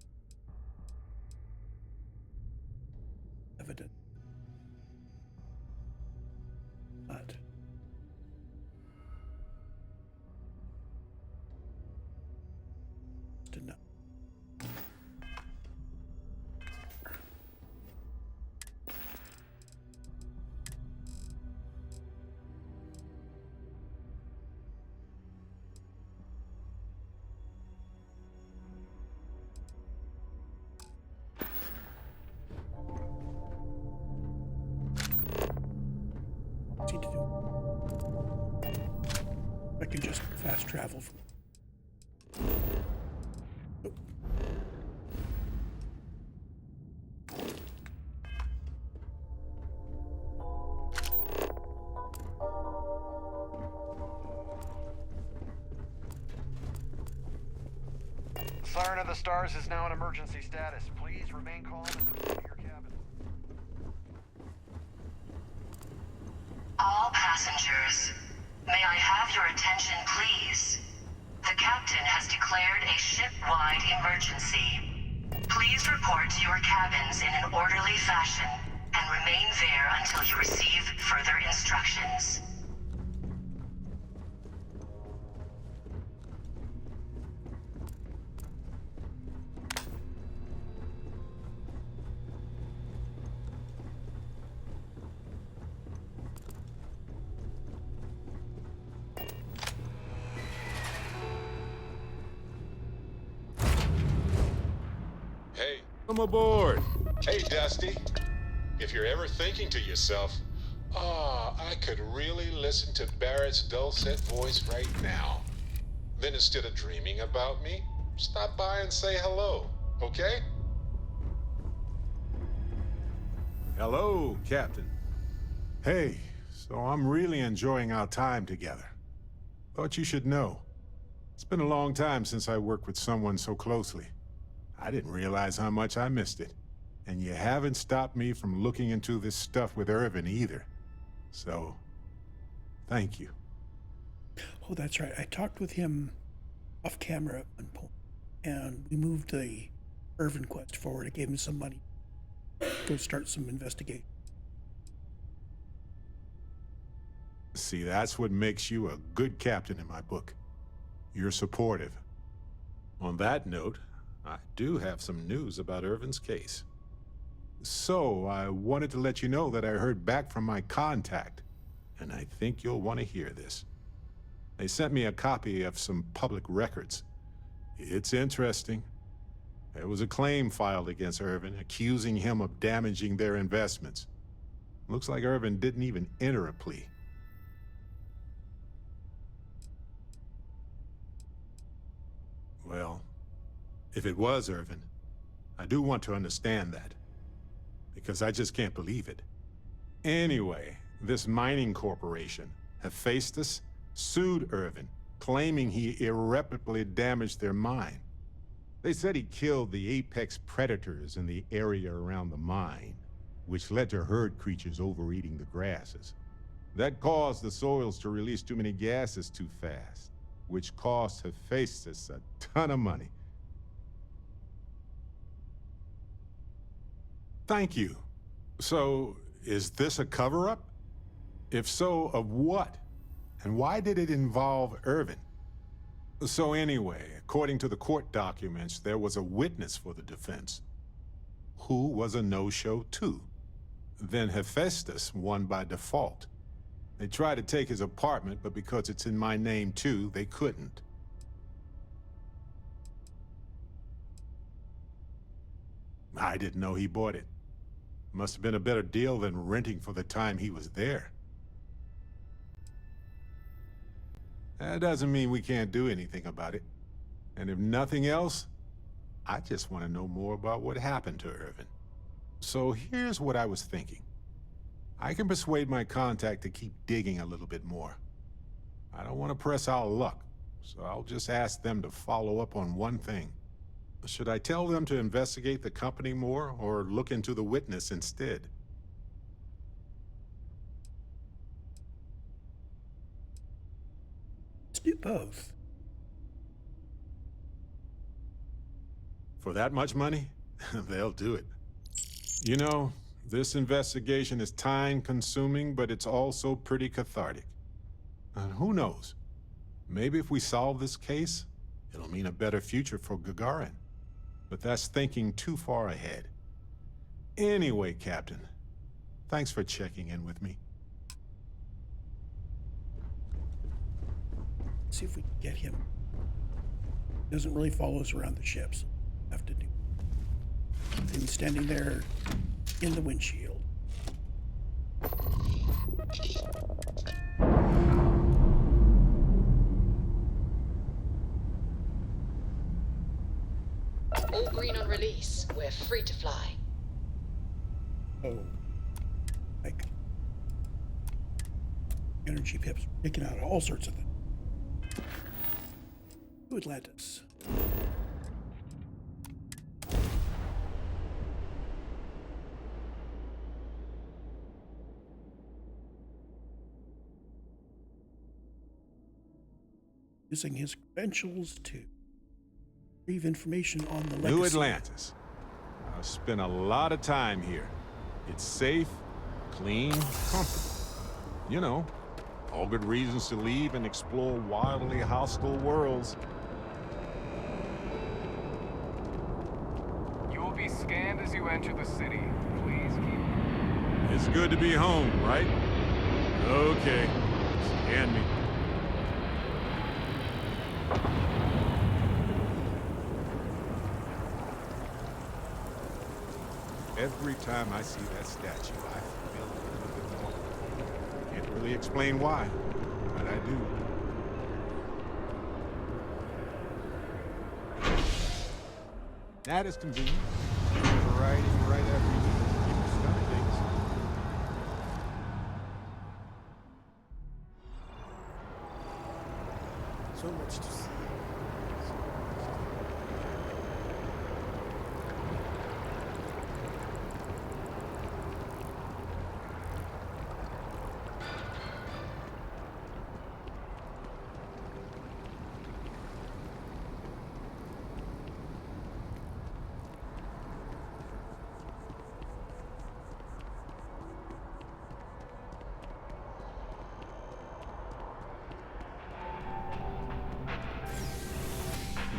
Evident. to know. Easy to do. I can just fast travel from. Oh. Siren of the Stars is now in emergency status. Please remain calm and proceed to your cabin. All passengers, may I have your attention, please? The captain has declared a ship-wide emergency. Please report to your cabins in an orderly fashion and remain there until you receive further instructions. Hey, come aboard. Hey, Dusty. If you're ever thinking to yourself, I could really listen to Barrett's dulcet voice right now, then instead of dreaming about me, stop by and say hello, okay? Hello, Captain. Hey, so I'm really enjoying our time together. Thought you should know. It's been a long time since I worked with someone so closely. I didn't realize how much I missed it. And you haven't stopped me from looking into this stuff with Irvin either. So, thank you. Oh, that's right. I talked with him off camera at one point, and we moved the Irvin quest forward. I gave him some money to go start some investigation. See, that's what makes you a good captain in my book. You're supportive. On that note, I do have some news about Irvin's case. So, I wanted to let you know that I heard back from my contact, and I think you'll want to hear this. They sent me a copy of some public records. It's interesting. There was a claim filed against Irvin, accusing him of damaging their investments. Looks like Irvin didn't even enter a plea. Well, if it was Irvin, I do want to understand that, because I just can't believe it. Anyway, this mining corporation, Hephaestus, sued Irvin, claiming he irreparably damaged their mine. They said he killed the apex predators in the area around the mine, which led to herd creatures overeating the grasses. That caused the soils to release too many gases too fast, which cost Hephaestus a ton of money. Thank you. So, is this a cover-up? If so, of what? And why did it involve Irvin? So anyway, according to the court documents, there was a witness for the defense, who was a no-show too. Then Hephaestus won by default. They tried to take his apartment, but because it's in my name too, they couldn't. I didn't know he bought it. Must have been a better deal than renting for the time he was there. That doesn't mean we can't do anything about it. And if nothing else, I just want to know more about what happened to Irvin. So here's what I was thinking. I can persuade my contact to keep digging a little bit more. I don't want to press our luck, so I'll just ask them to follow up on one thing. Should I tell them to investigate the company more, or look into the witness instead? Let's do both. For that much money? They'll do it. You know, this investigation is time-consuming, but it's also pretty cathartic. And who knows? Maybe if we solve this case, It'll mean a better future for Gagarin. But that's thinking too far ahead. Anyway, Captain, thanks for checking in with me. See if we can get him. Doesn't really follow us around the ships. Have to do. Him standing there in the windshield. All green on release. We're free to fly. Oh. Like energy pips picking out all sorts of things. To Atlantis. Using his credentials to retrieve information on the legacy. New Atlantis. I've spent a lot of time here. It's safe, clean, comfortable. You know, all good reasons to leave and explore wildly hostile worlds. You will be scanned as you enter the city. Please keep... It's good to be home, right? Okay. Scan me. Every time I see that statue, I feel a little bit more. Can't really explain why, but I do. That is convenient. Variety right after you keep the stomach things. So much to see.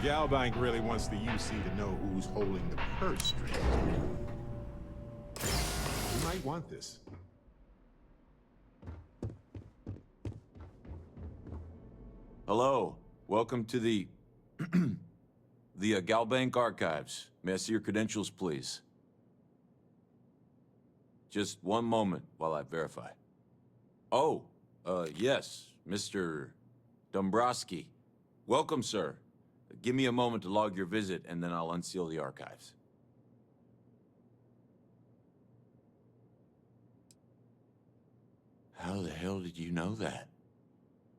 GalBank really wants the UC to know who's holding the purse strings. You might want this. Hello. Welcome to the... the GalBank archives. May I see your credentials, please? Just one moment while I verify. Oh, yes, Mr. Dombrowski. Welcome, sir. Give me a moment to log your visit, and then I'll unseal the archives. How the hell did you know that?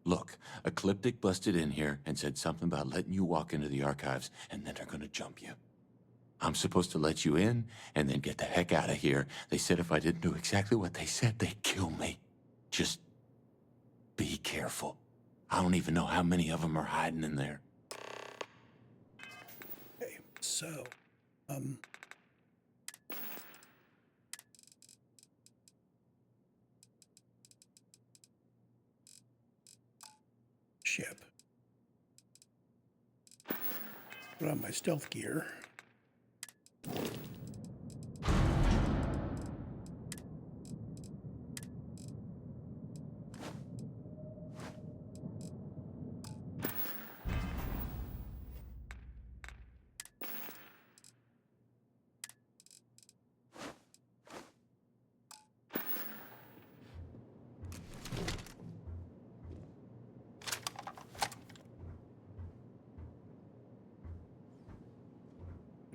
Look, Ecliptic busted in here and said something about letting you walk into the archives, and then they're gonna jump you. I'm supposed to let you in, and then get the heck out of here. They said if I didn't do exactly what they said, they'd kill me. Just be careful. I don't even know how many of them are hiding in there. So, ship. Put on my stealth gear.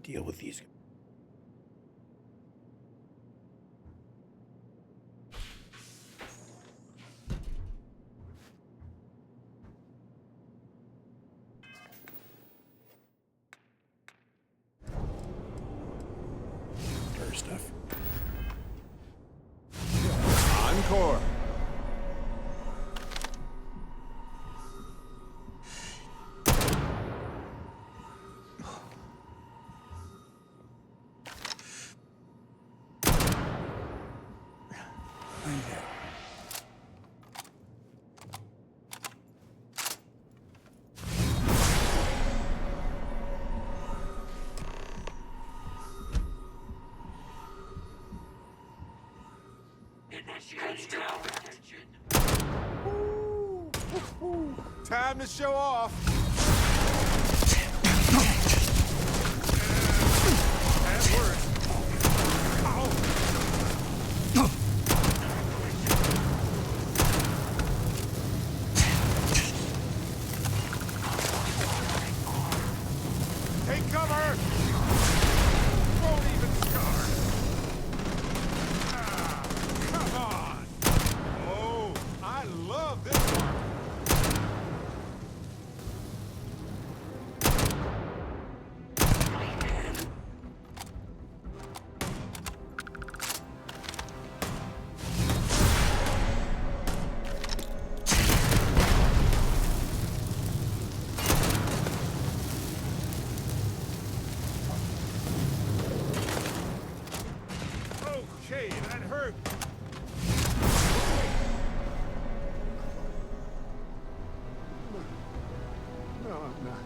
Deal with these. Stuff. Encore. Time to show off. That worked. Take cover! Won't even start. Come on! Oh, I love this one. Okay, that hurt. No, I'm not.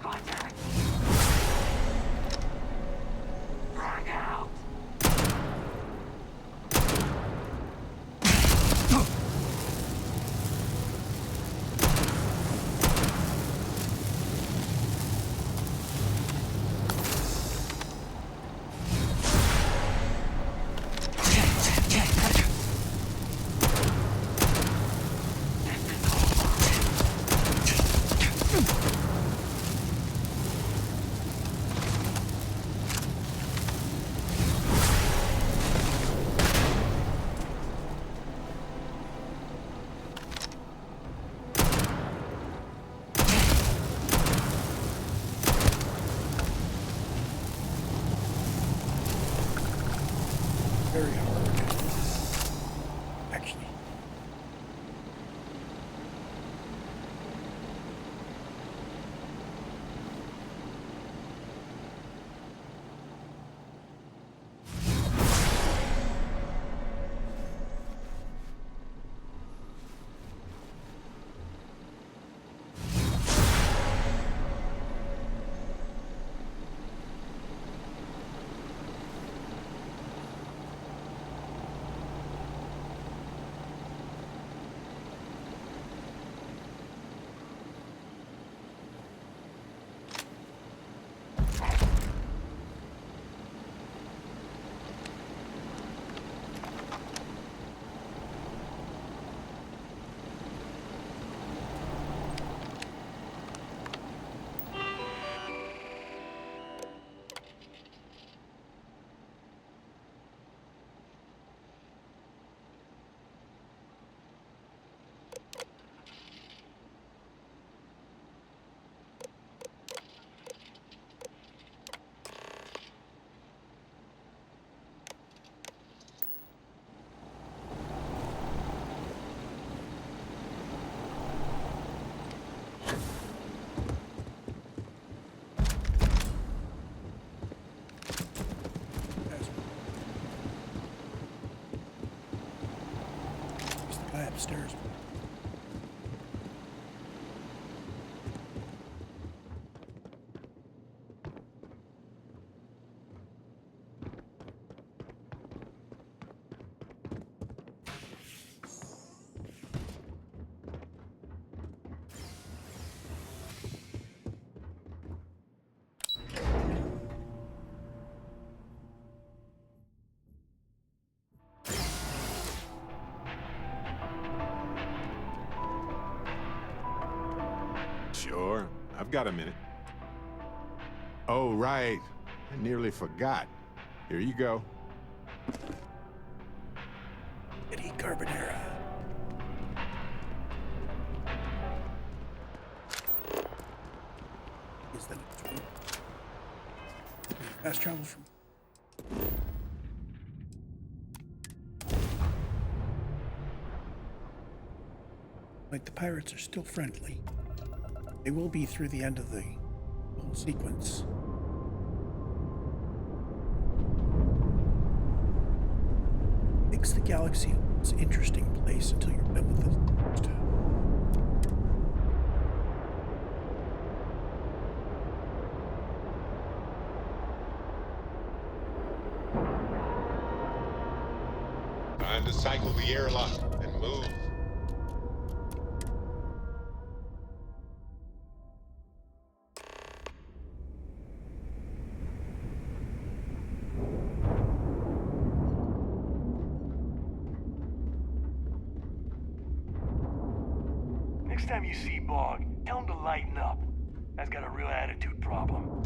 Contact. Frag out. Very hard. Actually. Upstairs. Sure, I've got a minute. Oh, right. I nearly forgot. Here you go. Eddie Carbonara. Is that a fast travel from? Like the pirates are still friendly. They will be through the end of the whole sequence. Makes the galaxy an interesting place until you're done with it. time to cycle the airlock and move. Next time you see Bog, tell him to lighten up. Guy's got a real attitude problem.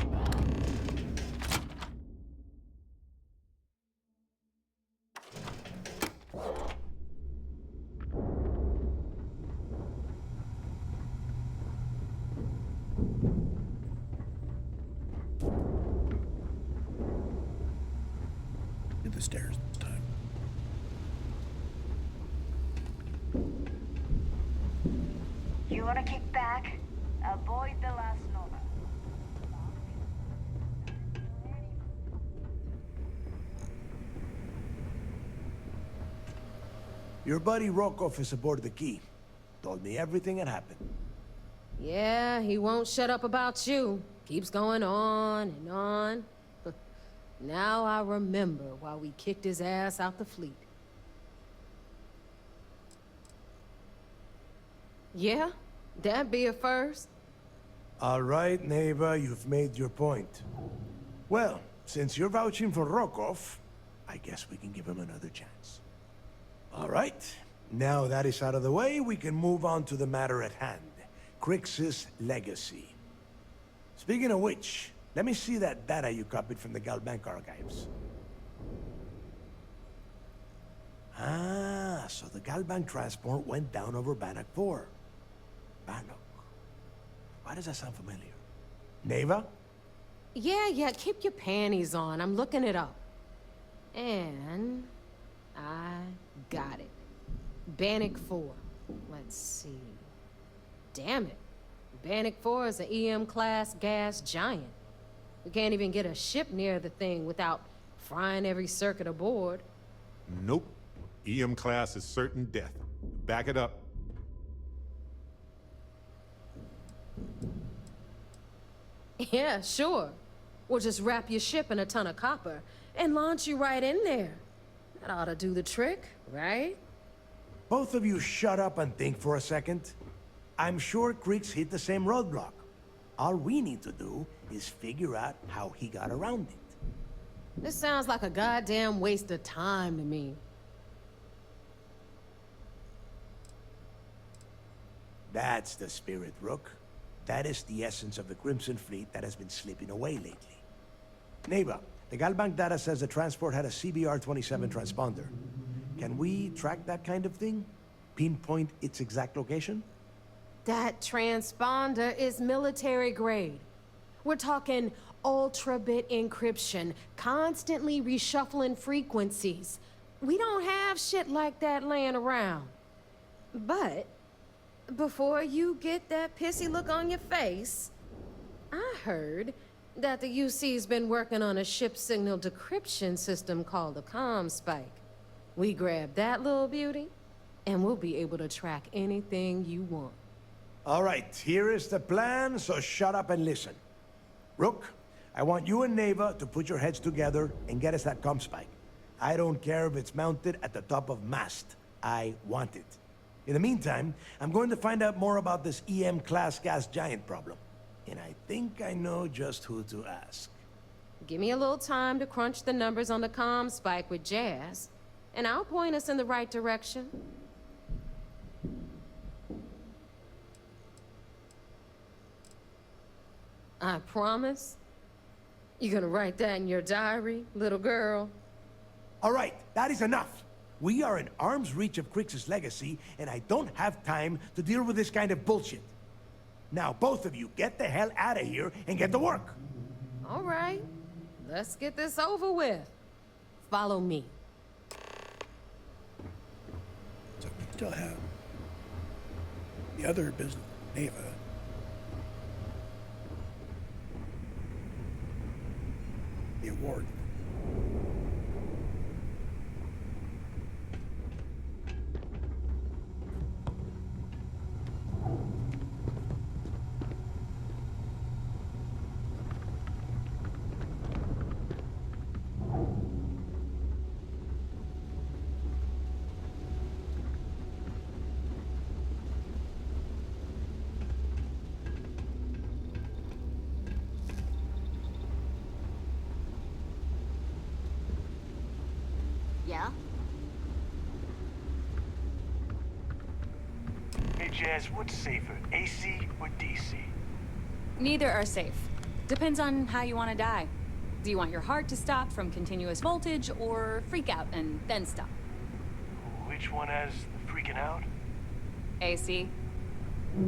To the stairs this time. You wanna kick back? Avoid the last Nova. Your buddy Rokov is aboard the Key. Told me everything that happened. Yeah, he won't shut up about you. Keeps going on and on. Now I remember why we kicked his ass out the fleet. Yeah, that'd be a first. All right, Neva, you've made your point. Well, since you're vouching for Rokov, I guess we can give him another chance. All right, now that is out of the way, we can move on to the matter at hand. Crix's legacy. Speaking of which, let me see that data you copied from the GalBank archives. Ah, so the GalBank transport went down over Bannock 4. Bannock. Why does that sound familiar? Neva? Yeah, keep your panties on. I'm looking it up. And I got it. Bannock 4. Let's see. Damn it. Bannock 4 is an EM-class gas giant. We can't even get a ship near the thing without frying every circuit aboard. Nope. EM class is certain death. Back it up. Yeah, sure. We'll just wrap your ship in a ton of copper and launch you right in there. That ought to do the trick, right? Both of you shut up and think for a second. I'm sure Crix hit the same roadblock. All we need to do is figure out how he got around it. This sounds like a goddamn waste of time to me. That's the spirit, Rook. That is the essence of the Crimson Fleet that has been slipping away lately. Neva, the GalBank data says the transport had a CBR-27 transponder. Can we track that kind of thing? Pinpoint its exact location? That transponder is military grade. We're talking ultra-bit encryption, constantly reshuffling frequencies. We don't have shit like that laying around. But before you get that pissy look on your face, I heard that the UC's been working on a ship signal decryption system called the ComSpike. We grab that little beauty, and we'll be able to track anything you want. All right, here is the plan, so shut up and listen. Rook, I want you and Neva to put your heads together and get us that ComSpike. I don't care if it's mounted at the top of mast. I want it. In the meantime, I'm going to find out more about this EM-class gas giant problem. And I think I know just who to ask. Give me a little time to crunch the numbers on the ComSpike with Jazz, and I'll point us in the right direction. I promise. You gonna write that in your diary, little girl? All right, that is enough. We are in arm's reach of Crix's legacy, and I don't have time to deal with this kind of bullshit. Now, both of you, get the hell out of here and get to work. All right, let's get this over with. Follow me. So we still have the other business, Neva. The award. Yeah? Hey, Jazz, what's safer, AC or DC? Neither are safe. Depends on how you want to die. Do you want your heart to stop from continuous voltage, or freak out and then stop? Which one has the freaking out? AC.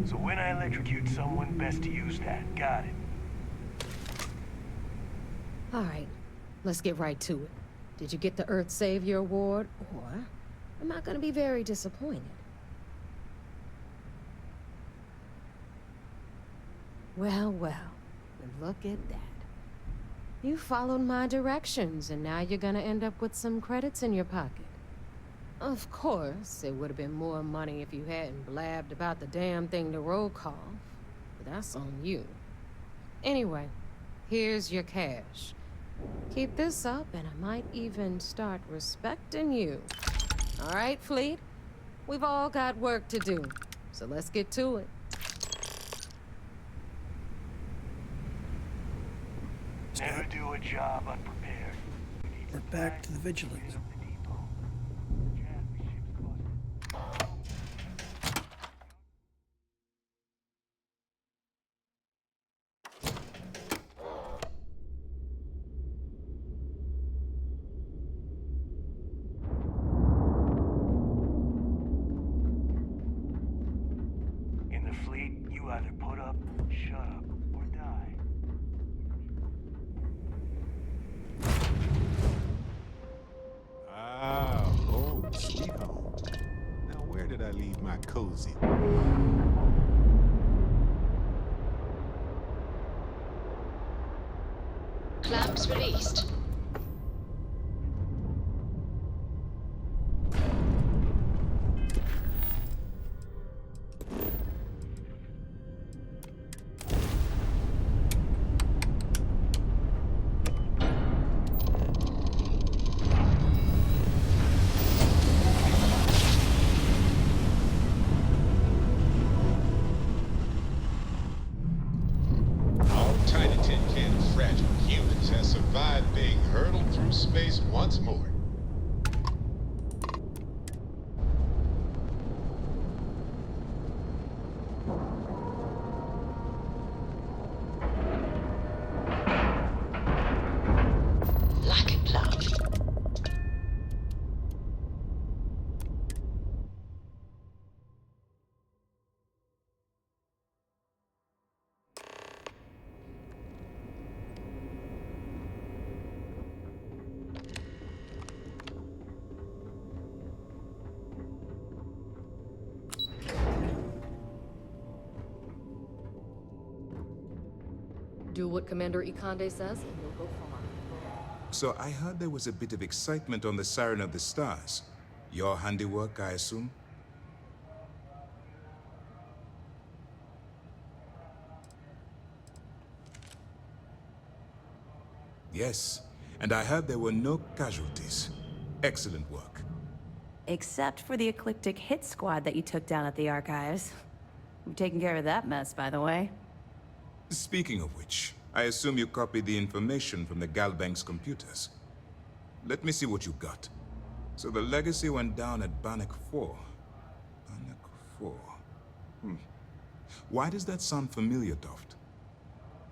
So when I electrocute someone, best to use that. Got it. All right, let's get right to it. Did you get the Earth Savior Award, or am I gonna be very disappointed? Well, look at that. You followed my directions, and now you're gonna end up with some credits in your pocket. Of course, it would have been more money if you hadn't blabbed about the damn thing to roll call, but that's on you. Anyway, here's your cash. Keep this up, and I might even start respecting you. All right, Fleet? We've all got work to do, so let's get to it. Never do a job unprepared. We're back to the Vigilance. In the fleet, you either put up, shut up, or die. Ah, oh, sweet home. Now where did I leave my cozy? Clamps released. All tiny tin can fragile humans has survived being hurtled through space once more. Like a glove. Do what Commander Ikande says, and you'll go far. So I heard there was a bit of excitement on the Siren of the Stars. Your handiwork, I assume? Yes, and I heard there were no casualties. Excellent work. Except for the eclectic hit squad that you took down at the archives. We've taken care of that mess, by the way. Speaking of which, I assume you copied the information from the GalBank's computers. Let me see what you got. So the legacy went down at Bannock 4. Bannock 4. Why does that sound familiar, Toft?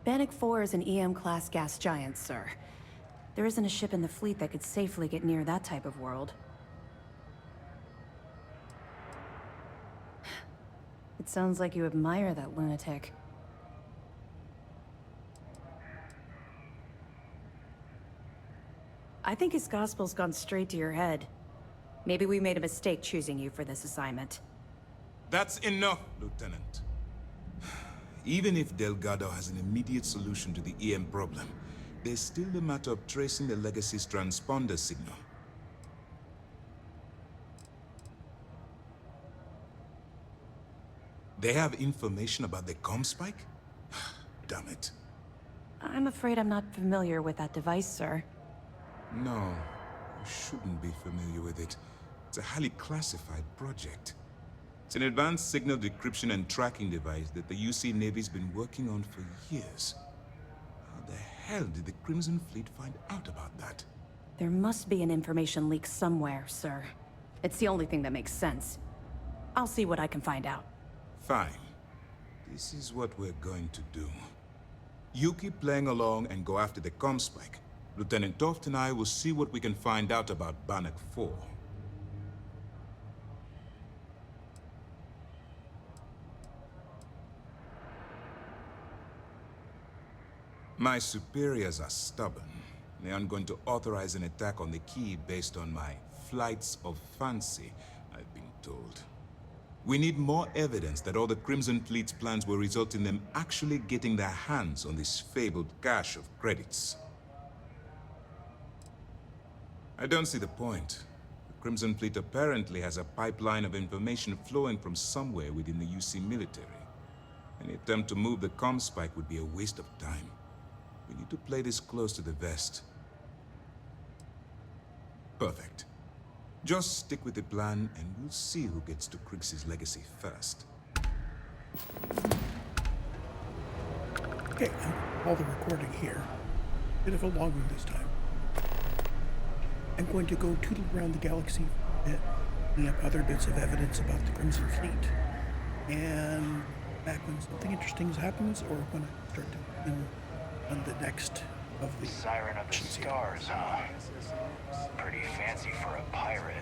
Bannock 4 is an EM-class gas giant, sir. There isn't a ship in the fleet that could safely get near that type of world. It sounds like you admire that lunatic. I think his gospel's gone straight to your head. Maybe we made a mistake choosing you for this assignment. That's enough, Lieutenant. Even if Delgado has an immediate solution to the EM problem, there's still the matter of tracing the Legacy's transponder signal. They have information about the comm spike? Damn it. I'm afraid I'm not familiar with that device, sir. No, you shouldn't be familiar with it. It's a highly classified project. It's an advanced signal decryption and tracking device that the UC Navy's been working on for years. How the hell did the Crimson Fleet find out about that? There must be an information leak somewhere, sir. It's the only thing that makes sense. I'll see what I can find out. Fine. This is what we're going to do. You keep playing along and go after the comm spike. Lieutenant Toft and I will see what we can find out about Bannock 4. My superiors are stubborn. They aren't going to authorize an attack on the key based on my flights of fancy, I've been told. We need more evidence that all the Crimson Fleet's plans will result in them actually getting their hands on this fabled cache of credits. I don't see the point. The Crimson Fleet apparently has a pipeline of information flowing from somewhere within the UC military. Any attempt to move the comm spike would be a waste of time. We need to play this close to the vest. Perfect. Just stick with the plan, and we'll see who gets to Krix's legacy first. Okay, all the recording here. Bit of a long one this time. I'm going to go tootle around the galaxy a bit, looking up other bits of evidence about the Crimson Fleet. And back when something interesting happens, or when I start to on the next of the Siren of the Stars, huh? Pretty fancy for a pirate.